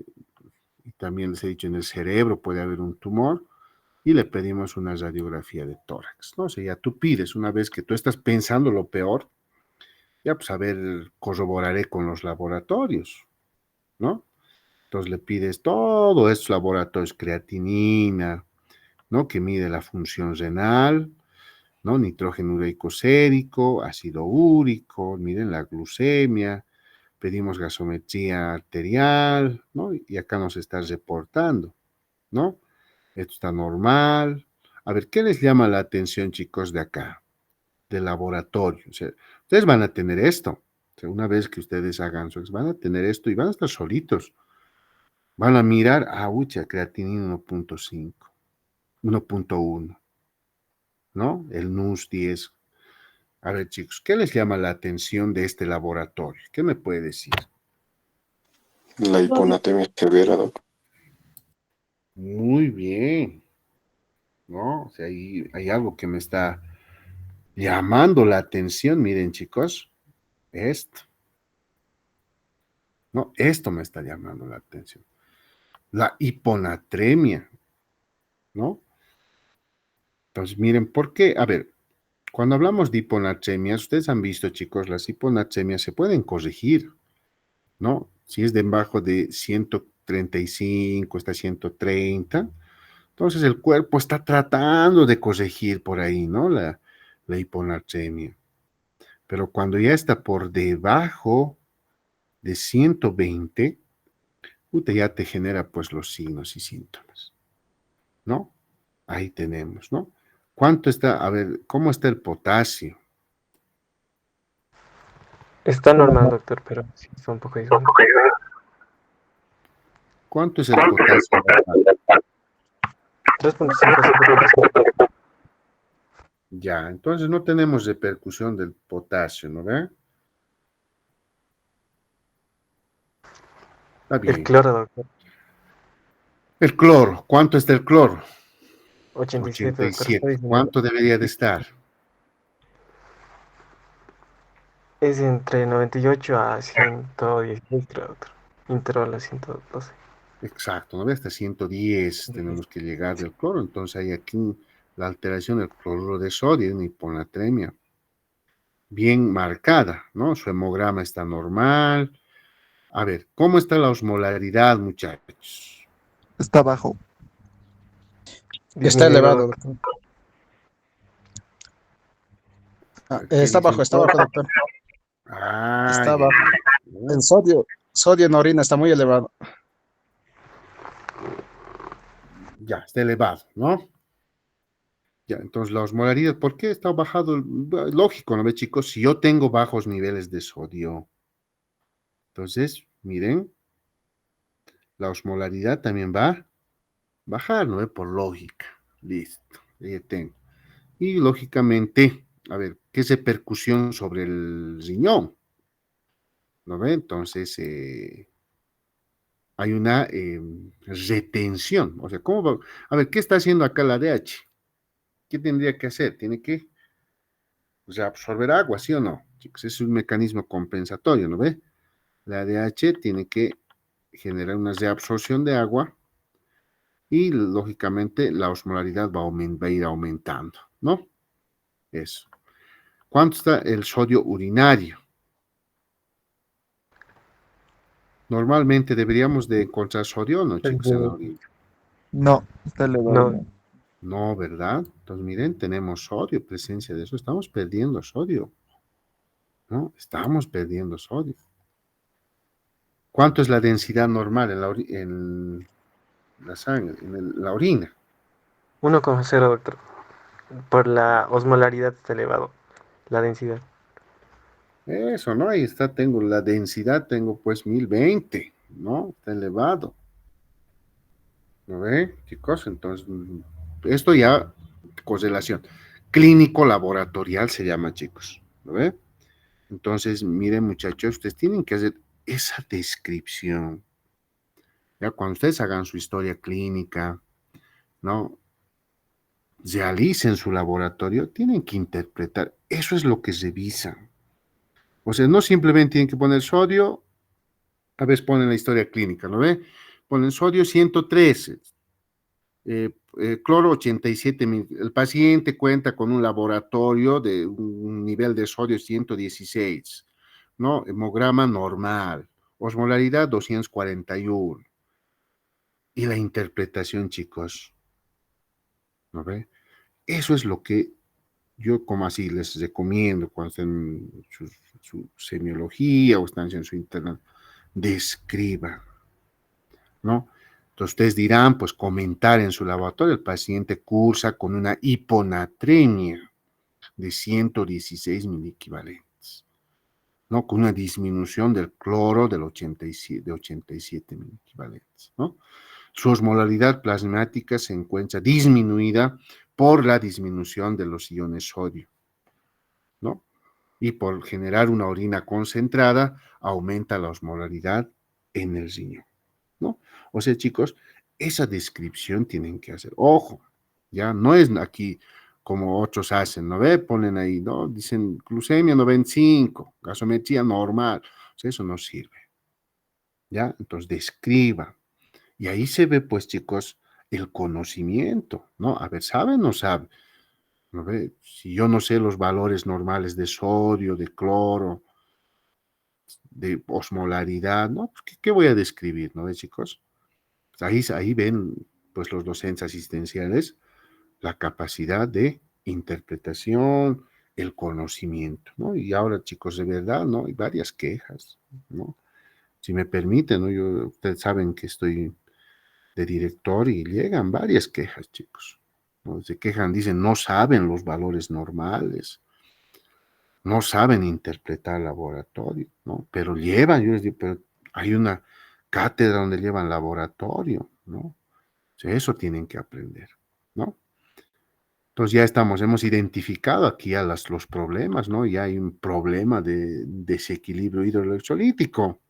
Y también les he dicho, en el cerebro puede haber un tumor y le pedimos una radiografía de tórax, ¿no? O sea, ya tú pides, una vez que tú estás pensando lo peor, Ya, pues a ver, corroboraré con los laboratorios, ¿no? Entonces le pides todos estos laboratorios, creatinina, ¿no? Que mide la función renal, ¿no? Nitrógeno ureico sérico, ácido úrico, miren la glucemia, pedimos gasometría arterial, ¿no? Y acá nos está reportando, ¿no? Esto está normal. A ver, ¿qué les llama la atención, chicos, de acá? Del laboratorio. O sea, ustedes van a tener esto. O sea, una vez que ustedes hagan su, van a tener esto y van a estar solitos. Van a mirar, ucha, creatinina 1.5, 1.1, ¿no? El NUS 10. A ver, chicos, ¿qué les llama la atención de este laboratorio? ¿Qué me puede decir? La hiponatremia severa, doctor. Muy bien, ¿no? O sea, hay algo que me está llamando la atención. Miren, chicos, esto, ¿no? Esto me está llamando la atención. La hiponatremia, ¿no? Entonces, miren, ¿por qué? A ver, cuando hablamos de hiponatremias, ustedes han visto, chicos, las hiponatremias se pueden corregir, ¿no? Si es debajo de 135, está 130, entonces el cuerpo está tratando de corregir por ahí, ¿no? La hiponatremia. Pero cuando ya está por debajo de 120, puta, ya te genera pues los signos y síntomas, ¿no? Ahí tenemos, ¿no? ¿Cuánto está? A ver, ¿cómo está el potasio? Está normal, doctor, pero sí está un poco disminuido. ¿Cuánto es el potasio? 3.5. Ya, entonces no tenemos repercusión del potasio, ¿no ve? Está El bien. cloro, doctor. El cloro, ¿cuánto está el cloro? 87, doctor. Está 87. disminuido. ¿Cuánto debería de estar? Es entre 98 a 116, creo, doctor. Intervalo a 112. Exacto, ¿no ve? Hasta 110 tenemos que llegar del cloro. Entonces hay aquí la alteración del cloruro de sodio, una hiponatremia bien marcada, ¿no? Su hemograma está normal. A ver, ¿cómo está la osmolaridad, muchachos? Está bajo. Está Disminuido, elevado, doctor. doctor. ¿Qué Está bajo, dicen? doctor. Está Ya, bajo. ya. El sodio en orina está muy elevado. Ya, está elevado, ¿no? Ya, entonces la osmolaridad, ¿por qué está bajado? Lógico, ¿no ve, chicos? Si yo tengo bajos niveles de sodio, entonces, miren, la osmolaridad también va a bajar, ¿no ve? Por lógica. Listo, ahí tengo. Y lógicamente, a ver, ¿qué es repercusión sobre el riñón? ¿No ve? Entonces, hay una retención. O sea, ¿cómo va? A ver, ¿qué está haciendo acá la DH? ¿Qué tendría que hacer? Tiene que reabsorber agua, ¿sí o no? Chicos, es un mecanismo compensatorio, ¿no ve? La ADH tiene que generar una reabsorción de agua y lógicamente la osmolaridad va a ir aumentando, ¿no? Eso. ¿Cuánto está el sodio urinario? Normalmente deberíamos de encontrar sodio, ¿no, chicos, en la orina? No, está elevado. No, No, ¿verdad? Entonces, miren, tenemos sodio, presencia de eso, estamos perdiendo sodio, ¿no? Estamos perdiendo sodio. ¿Cuánto es la densidad normal en la sangre, en la orina? 1,0, doctor. Por la osmolaridad está elevado. La densidad. Eso, ¿no? Ahí está, tengo la densidad, tengo pues 1020, ¿no? Está elevado. ¿No ve, chicos? Entonces, esto ya, correlación. Clínico laboratorial se llama, chicos. ¿No ve? Entonces, miren, muchachos, ustedes tienen que hacer esa descripción. Ya cuando ustedes hagan su historia clínica, ¿no? Realicen su laboratorio, tienen que interpretar. Eso es lo que revisan. O sea, no simplemente tienen que poner sodio, a veces ponen la historia clínica, ¿no ve? Ponen sodio 113, cloro 87. El paciente cuenta con un laboratorio de un nivel de sodio 116. ¿no? Hemograma normal, osmolaridad 241. Y la interpretación, chicos, ¿no ve? Eso es lo que yo, como así, les recomiendo cuando estén en su semiología o están en su internet, describan, ¿no? Entonces ustedes dirán, pues comentar en su laboratorio, el paciente cursa con una hiponatremia de 116 miliequivalentes, ¿no? Con una disminución del cloro del 87, de 87 miliequivalentes, ¿no? Su osmolaridad plasmática se encuentra disminuida por la disminución de los iones sodio, ¿no? Y por generar una orina concentrada, aumenta la osmolaridad en el riñón, ¿no? O sea, chicos, esa descripción tienen que hacer. Ojo, ya no es aquí como otros hacen, ¿no ve? Ponen ahí, ¿no? Dicen glucemia 95, gasometría normal. O sea, eso no sirve, ¿ya? Entonces, describa. Y ahí se ve, pues, chicos, el conocimiento, ¿no? A ver, ¿sabe o no sabe? ¿No ve? Si yo no sé los valores normales de sodio, de cloro, de osmolaridad, ¿no? Pues, ¿qué voy a describir, no ve, chicos? Pues ahí ven, pues, los docentes asistenciales la capacidad de interpretación, el conocimiento, ¿no? Y ahora, chicos, de verdad, ¿no? Hay varias quejas, ¿no? Si me permiten, ¿no? Ustedes saben que estoy de director y llegan varias quejas, chicos, ¿no? Se quejan, dicen, no saben los valores normales, no saben interpretar laboratorio, ¿no? Pero llevan, yo les digo, pero hay una cátedra donde llevan laboratorio, ¿no? O sea, eso tienen que aprender, ¿no? Entonces ya hemos identificado aquí a los problemas, ¿no? Ya hay un problema de desequilibrio hidroelectrolítico,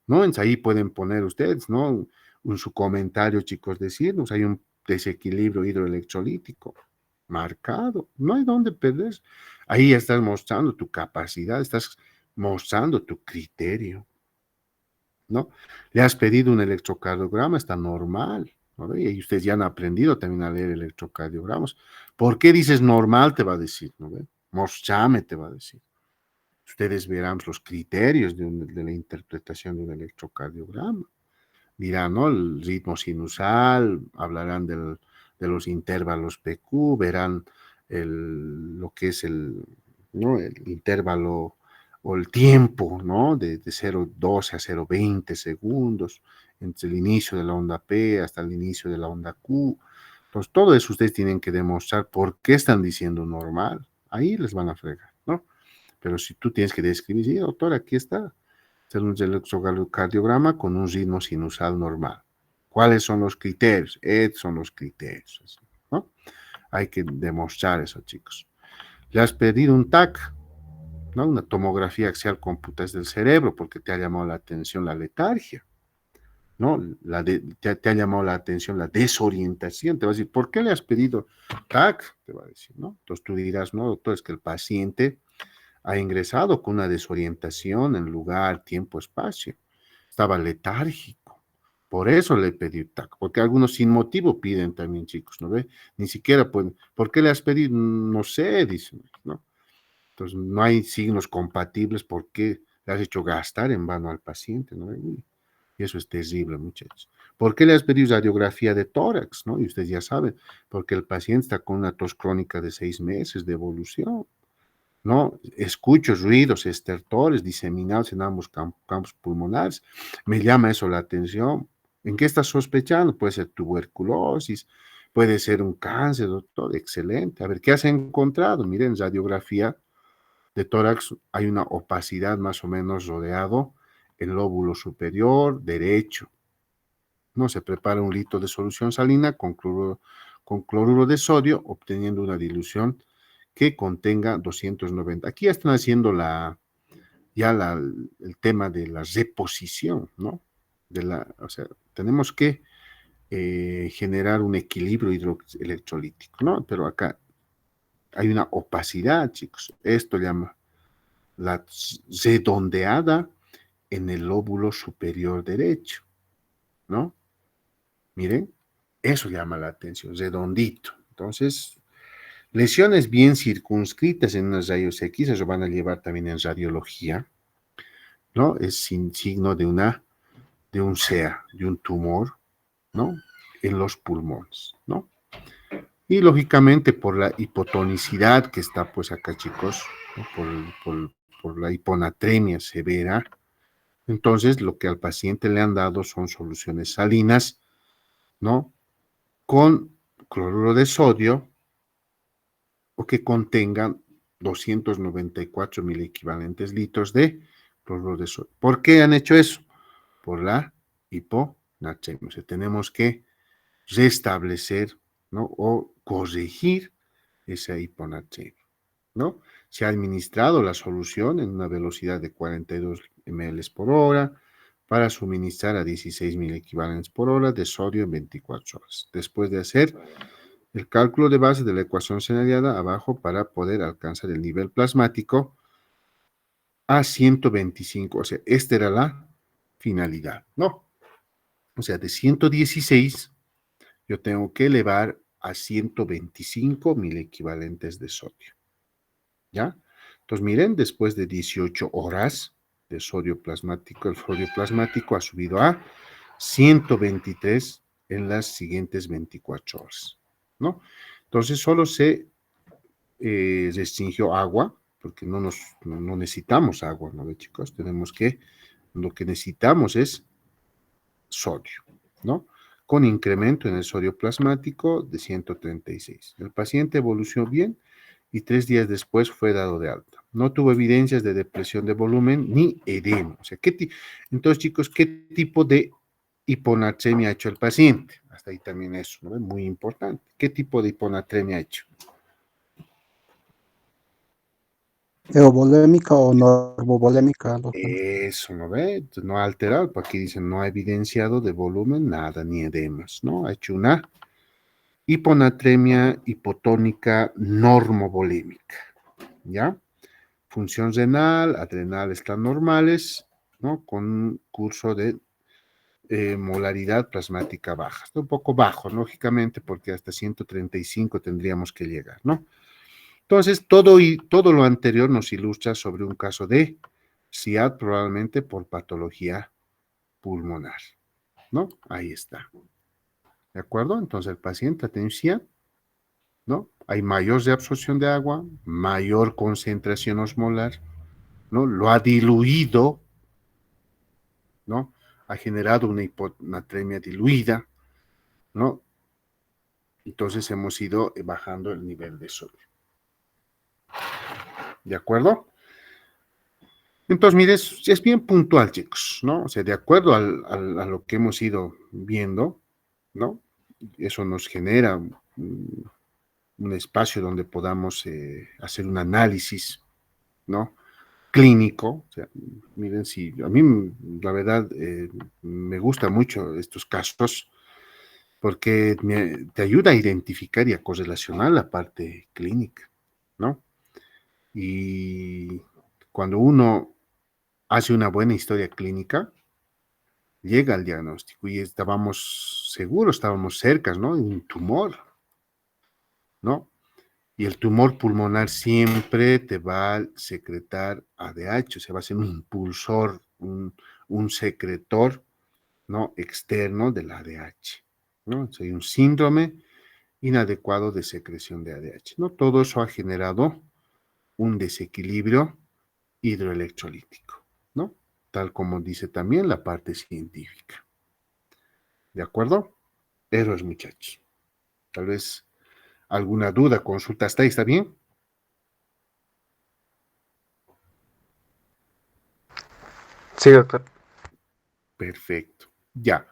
¿no? Entonces ahí pueden poner ustedes, ¿no? En su comentario, chicos, decirnos, hay un desequilibrio hidroelectrolítico marcado, no hay dónde perder. Ahí ya estás mostrando tu capacidad, estás mostrando tu criterio, ¿no? Le has pedido un electrocardiograma, está normal, ¿no? Y ustedes ya han aprendido también a leer electrocardiogramas. ¿Por qué dices normal? Te va a decir, ¿no? Mostrame, te va a decir. Ustedes verán los criterios de la interpretación de un electrocardiograma. Dirán, ¿no? El ritmo sinusal, hablarán de los intervalos PQ, verán lo que es ¿no? El intervalo o el tiempo, ¿no? De 0,12 a 0,20 segundos, entre el inicio de la onda P hasta el inicio de la onda Q. Entonces, todo eso ustedes tienen que demostrar por qué están diciendo normal. Ahí les van a fregar, ¿no? Pero si tú tienes que describir, sí, doctor, aquí está, hacer un electrocardiograma con un ritmo sinusal normal. ¿Cuáles son los criterios? Estos son los criterios, ¿no? Hay que demostrar eso, chicos. Le has pedido un TAC, ¿no? Una tomografía axial computada del cerebro, porque te ha llamado la atención la letargia, ¿no? Te ha llamado la atención la desorientación. Te va a decir, ¿por qué le has pedido TAC? Te va a decir, ¿no? Entonces tú dirás, no, doctor, es que el paciente ha ingresado con una desorientación en lugar, tiempo, espacio. Estaba letárgico. Por eso le pedí TAC, porque algunos sin motivo piden también, chicos, ¿no ve? Ni siquiera pueden. ¿Por qué le has pedido? No sé, dicen, ¿no? Entonces, no hay signos compatibles. ¿Por qué le has hecho gastar en vano al paciente, ¿no? Y eso es terrible, muchachos. ¿Por qué le has pedido radiografía de tórax, no? Y ustedes ya saben, porque el paciente está con una tos crónica de 6 meses de evolución, ¿no? Escucho ruidos, estertores diseminados en ambos campos pulmonares. Me llama eso la atención. ¿En qué estás sospechando? Puede ser tuberculosis, puede ser un cáncer, doctor. Excelente. A ver, ¿qué has encontrado? Miren, radiografía de tórax hay una opacidad más o menos rodeado el lóbulo superior derecho, ¿no? Se prepara un litro de solución salina con cloruro de sodio, obteniendo una dilución que contenga 290. Aquí ya están haciendo el tema de la reposición, ¿no? O sea, tenemos que generar un equilibrio hidroelectrolítico, ¿no? Pero acá hay una opacidad, chicos. Esto llama la redondeada en el lóbulo superior derecho, ¿no? Miren, eso llama la atención, redondito. Entonces, lesiones bien circunscritas en unos rayos X, eso van a llevar también en radiología, ¿no? Es sin signo de un SEA, de un tumor, ¿no? En los pulmones, ¿no? Y lógicamente por la hipotonicidad que está pues acá, chicos, ¿no? por la hiponatremia severa, entonces lo que al paciente le han dado son soluciones salinas, ¿no? Con cloruro de sodio o que contengan 294 mil equivalentes litros de cloruro de sodio. ¿Por qué han hecho eso? Por la hiponatremia. O sea, tenemos que restablecer, ¿no? O corregir esa hiponatremia, ¿no? Se ha administrado la solución en una velocidad de 42 ml por hora para suministrar a 16.000 equivalentes por hora de sodio en 24 horas. Después de hacer el cálculo de base de la ecuación scenariada abajo para poder alcanzar el nivel plasmático a 125. O sea, esta era la finalidad, ¿no? O sea, de 116 yo tengo que elevar a 125.000 equivalentes de sodio. ¿Ya? Entonces, miren, después de 18 horas de sodio plasmático, el sodio plasmático ha subido a 123 en las siguientes 24 horas, ¿no? Entonces, solo se restringió agua, porque no necesitamos agua, ¿no, chicos? Lo que necesitamos es sodio, ¿no? Con incremento en el sodio plasmático de 136. El paciente evolucionó bien y 3 días después fue dado de alta. No tuvo evidencias de depresión de volumen ni edema. O sea, entonces, chicos, ¿qué tipo de hiponatremia ha hecho el paciente? Hasta ahí también eso, ¿no? Es muy importante. ¿Qué tipo de hiponatremia ha hecho? ¿Eovolémica o normovolémica, doctor? Eso, ¿no ve? Entonces, no ha alterado, porque aquí dicen no ha evidenciado de volumen nada, ni edemas, ¿no? Ha hecho una hiponatremia hipotónica normovolémica, ¿ya? Función renal, adrenal están normales, ¿no? Con un curso de molaridad plasmática baja. Está un poco bajo, lógicamente, porque hasta 135 tendríamos que llegar, ¿no? Entonces, todo lo anterior nos ilustra sobre un caso de SIAD, probablemente por patología pulmonar, ¿no? Ahí está. ¿De acuerdo? Entonces, el paciente tiene SIAD, ¿no? Hay mayor reabsorción de agua, mayor concentración osmolar, ¿no? Lo ha diluido, ¿no? Ha generado una hiponatremia diluida, ¿no? Entonces hemos ido bajando el nivel de sodio. ¿De acuerdo? Entonces, mire, es bien puntual, chicos, ¿no? O sea, de acuerdo a lo que hemos ido viendo, ¿no? Eso nos genera un espacio donde podamos hacer un análisis, ¿no? Clínico. O sea, miren, si a mí, la verdad, me gustan mucho estos casos porque te ayuda a identificar y a correlacionar la parte clínica, ¿no? Y cuando uno hace una buena historia clínica, llega al diagnóstico y estábamos seguros, estábamos cerca, ¿no? De un tumor, ¿no? Y el tumor pulmonar siempre te va a secretar ADH, o sea, va a ser un impulsor, un secretor, ¿no? Externo del ADH, ¿no? Entonces, hay un síndrome inadecuado de secreción de ADH, ¿no? Todo eso ha generado un desequilibrio hidroelectrolítico, ¿no? Tal como dice también la parte científica. ¿De acuerdo? Héroes, muchachos. Tal vez alguna duda, consulta hasta ahí, ¿está bien? Sí, doctor. Perfecto. Ya.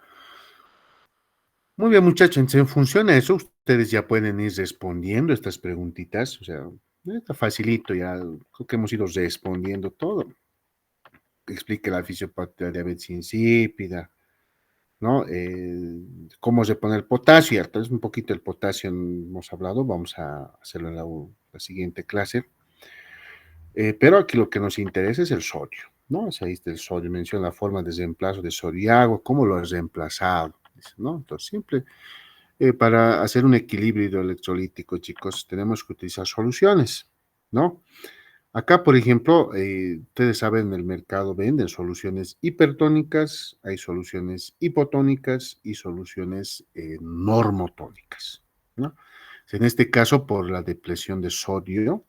Muy bien, muchachos. Entonces, en función a eso, ustedes ya pueden ir respondiendo estas preguntitas. O sea, está facilito, ya creo que hemos ido respondiendo todo. Explique la fisiopatía de diabetes insípida, ¿no? Cómo se pone el potasio, y tal vez un poquito el potasio hemos hablado, vamos a hacerlo en la siguiente clase. Pero aquí lo que nos interesa es el sodio, ¿no? O sea, ahí está el sodio, menciona la forma de reemplazo de sodio y agua, cómo lo has reemplazado, ¿no? Entonces, siempre para hacer un equilibrio hidroelectrolítico, chicos, tenemos que utilizar soluciones, ¿no? Acá, por ejemplo, ustedes saben, en el mercado venden soluciones hipertónicas, hay soluciones hipotónicas y soluciones normotónicas, ¿no? En este caso, por la depresión de sodio,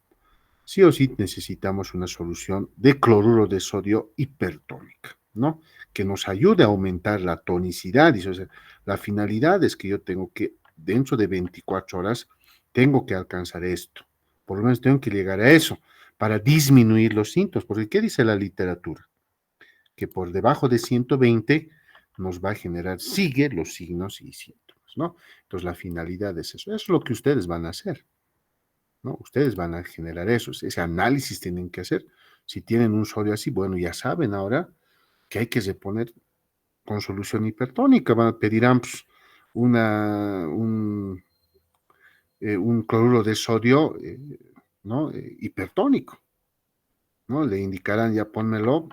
sí o sí necesitamos una solución de cloruro de sodio hipertónica, ¿no? Que nos ayude a aumentar la tonicidad. O sea, la finalidad es que yo tengo que, dentro de 24 horas, tengo que alcanzar esto. Por lo menos tengo que llegar a eso para disminuir los síntomas. Porque, ¿qué dice la literatura? Que por debajo de 120 nos va a generar, sigue los signos y síntomas, ¿no? Entonces, la finalidad es eso. Eso es lo que ustedes van a hacer, ¿no? Ustedes van a generar eso, ese análisis tienen que hacer. Si tienen un sodio así, bueno, ya saben ahora que hay que reponer con solución hipertónica. Pedirán pues, un cloruro de sodio, ¿no? Hipertónico, ¿no? Le indicarán, ya pónmelo,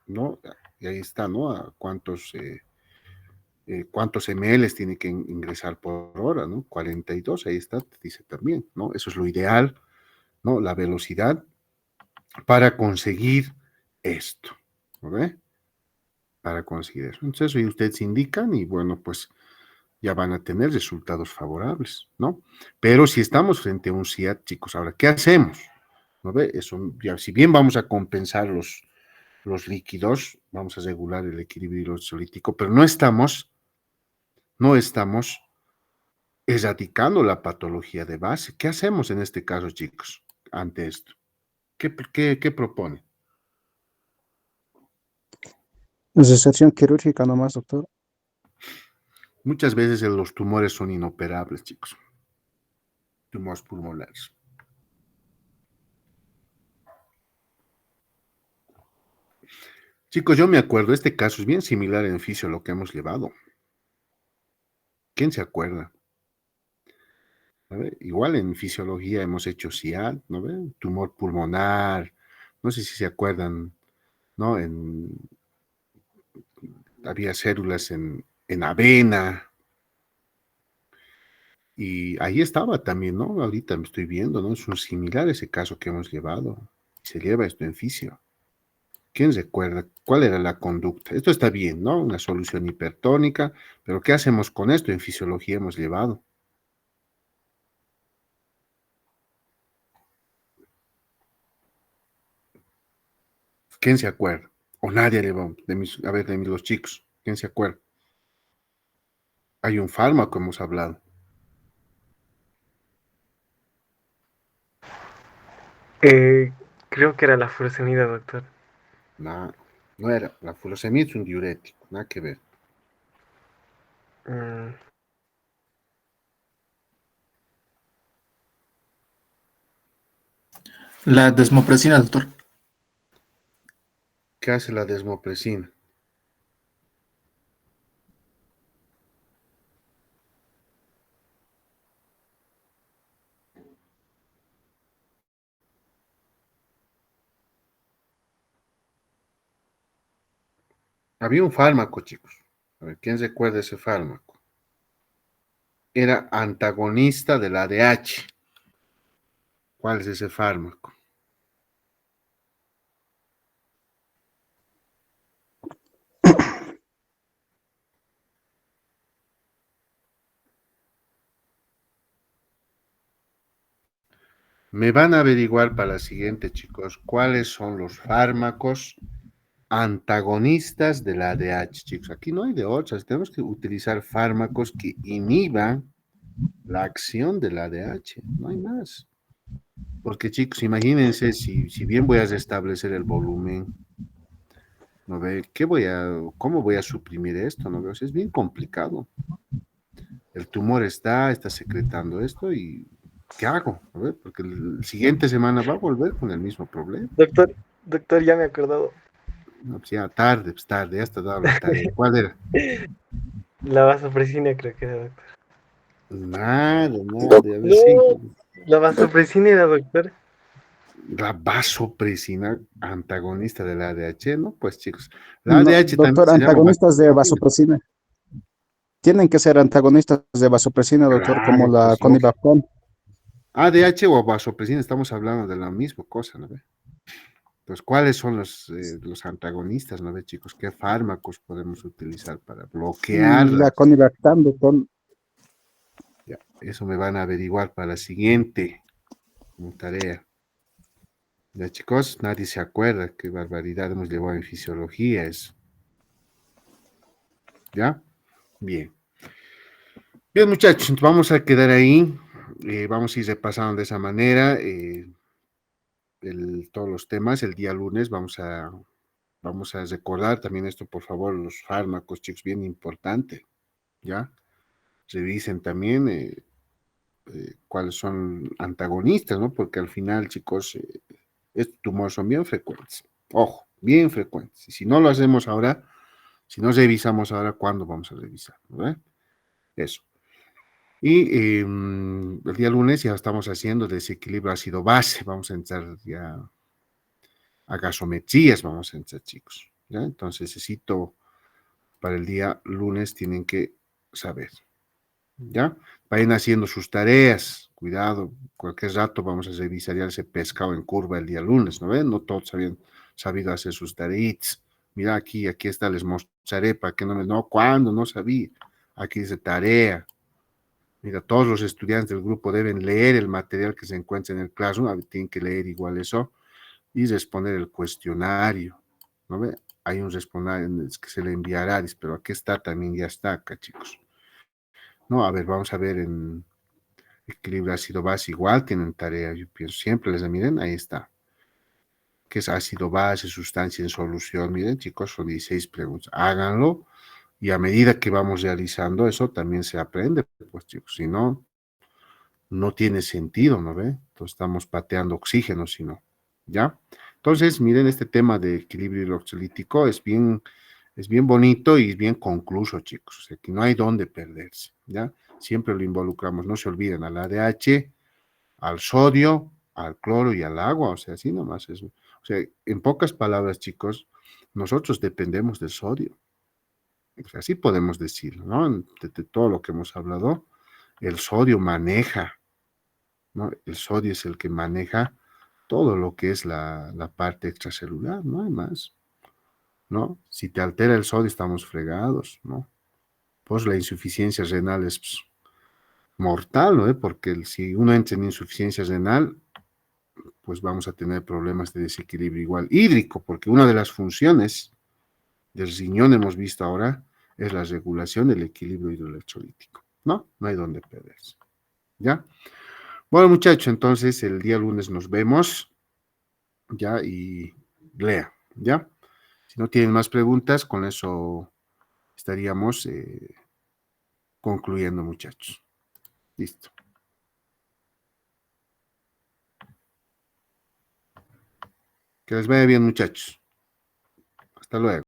¿no? Y ahí está, ¿no? A cuántos ml tiene que ingresar por hora, ¿no? 42, ahí está, dice también, ¿no? Eso es lo ideal, ¿no? La velocidad para conseguir esto, ¿ok? Para conseguir eso. Entonces, eso y ustedes indican y bueno, pues ya van a tener resultados favorables, ¿no? Pero si estamos frente a un SIAD, chicos, ahora, ¿qué hacemos? ¿No ve? Eso, ya, si bien vamos a compensar los líquidos, vamos a regular el equilibrio electrolítico, pero no estamos erradicando la patología de base. ¿Qué hacemos en este caso, chicos, ante esto? ¿Qué propone? Resección quirúrgica nomás, doctor. Muchas veces los tumores son inoperables, chicos. Tumores pulmonares. Chicos, yo me acuerdo, este caso es bien similar en fisio a lo que hemos llevado. ¿Quién se acuerda? ¿No ve? Igual en fisiología hemos hecho SIAD, ¿no ve? Tumor pulmonar, no sé si se acuerdan, ¿no? Había células en avena, y ahí estaba también, ¿no? Ahorita me estoy viendo, ¿no? Es un similar ese caso que hemos llevado. Se lleva esto en fisio. ¿Quién recuerda cuál era la conducta? Esto está bien, ¿no? Una solución hipertónica, pero ¿qué hacemos con esto? En fisiología hemos llevado. ¿Quién se acuerda? O nadie le va, de los chicos, ¿quién se acuerda? Hay un fármaco, hemos hablado. Creo que era la furosemida, doctor. No, no era. La furosemida es un diurético, nada que ver. La desmopresina, doctor. ¿Qué hace la desmopresina? Había un fármaco, chicos. A ver, ¿quién recuerda ese fármaco? Era antagonista del ADH. ¿Cuál es ese fármaco? Me van a averiguar para la siguiente, chicos, cuáles son los fármacos antagonistas del ADH, chicos. Aquí no hay de otras. Tenemos que utilizar fármacos que inhiban la acción del ADH. No hay más. Porque, chicos, imagínense, si bien voy a restablecer el volumen, ¿no ve? ¿Cómo voy a suprimir esto? ¿No ve? O sea, es bien complicado. El tumor está secretando esto y ¿qué hago? ¿No ve? Porque la siguiente semana va a volver con el mismo problema. Doctor, ya me he acordado. No, pues ya tarde, ya está dado la tarea. ¿Cuál era? La vasopresina creo que era, doctor. Nada. A ver, No, sí. la vasopresina era, doctor. La vasopresina antagonista del ADH, ¿no? Pues chicos, la No, ADH también doctor, se llama antagonistas de vasopresina. Tienen que ser antagonistas de vasopresina, doctor, como Claro, la pues lógico. conivaprom. ADH o vasopresina, estamos hablando de la misma cosa, ¿no? Entonces, ¿cuáles son los antagonistas, no ve, chicos? ¿Qué fármacos podemos utilizar para bloquear La conivactando con Ya, eso me van a averiguar para la siguiente tarea. Ya, chicos, nadie se acuerda qué barbaridad hemos llevado en fisiología eso. ¿Ya? Bien. Bien, muchachos, vamos a quedar ahí. Vamos a ir repasando de esa manera todos los temas. El día lunes vamos a recordar también esto, por favor, los fármacos, chicos, bien importante. ¿Ya? Revisen también cuáles son antagonistas, ¿no? Porque al final, chicos, estos tumores son bien frecuentes. Ojo, bien frecuentes. Y si no lo hacemos ahora, si no revisamos ahora, ¿cuándo vamos a revisar? ¿No? Eso. Y el día lunes ya estamos haciendo desequilibrio ácido-base. Vamos a entrar ya a gasometrías, vamos a entrar, chicos. ¿Ya? Entonces necesito para el día lunes tienen que saber. ¿Ya? Vayan haciendo sus tareas. Cuidado, cualquier rato vamos a revisar ya ese pescado en curva el día lunes, ¿no ven? No todos habían sabido hacer sus tareas. Mira aquí está, les mostraré para que no, ¿cuándo? No sabía. Aquí dice tarea. Mira, todos los estudiantes del grupo deben leer el material que se encuentra en el Classroom, tienen que leer igual eso, y responder el cuestionario, ¿no ve? Hay un responder que se le enviará, pero aquí está también, ya está acá, chicos. No, a ver, vamos a ver en equilibrio ácido-base, igual tienen tarea, yo pienso, siempre les miren, ahí está. ¿Qué es ácido-base, sustancia en solución? Miren, chicos, son 16 preguntas, háganlo, y a medida que vamos realizando eso, también se aprende, pues, chicos, si no, no tiene sentido, ¿no ve? Entonces estamos pateando oxígeno, si no, ¿ya? Entonces, miren, este tema de equilibrio hidroxilítico es bien bonito y es bien concluso, chicos. O sea, que no hay dónde perderse, ¿ya? Siempre lo involucramos, no se olviden, al ADH, al sodio, al cloro y al agua, o sea, así nomás es. O sea, en pocas palabras, chicos, nosotros dependemos del sodio. O sea, así podemos decirlo, ¿no? De todo lo que hemos hablado, el sodio maneja, ¿no? El sodio es el que maneja todo lo que es la parte extracelular, no hay más, ¿no? Si te altera el sodio, estamos fregados, ¿no? Pues la insuficiencia renal es mortal, ¿no? Porque si uno entra en insuficiencia renal, pues vamos a tener problemas de desequilibrio igual hídrico, porque una de las funciones del riñón, hemos visto ahora, es la regulación del equilibrio hidroelectrolítico, ¿no? No hay donde perderse, ¿ya? Bueno, muchachos, entonces el día lunes nos vemos, ¿ya? Y lea, ¿ya? Si no tienen más preguntas, con eso estaríamos concluyendo, muchachos. Listo. Que les vaya bien, muchachos. Hasta luego.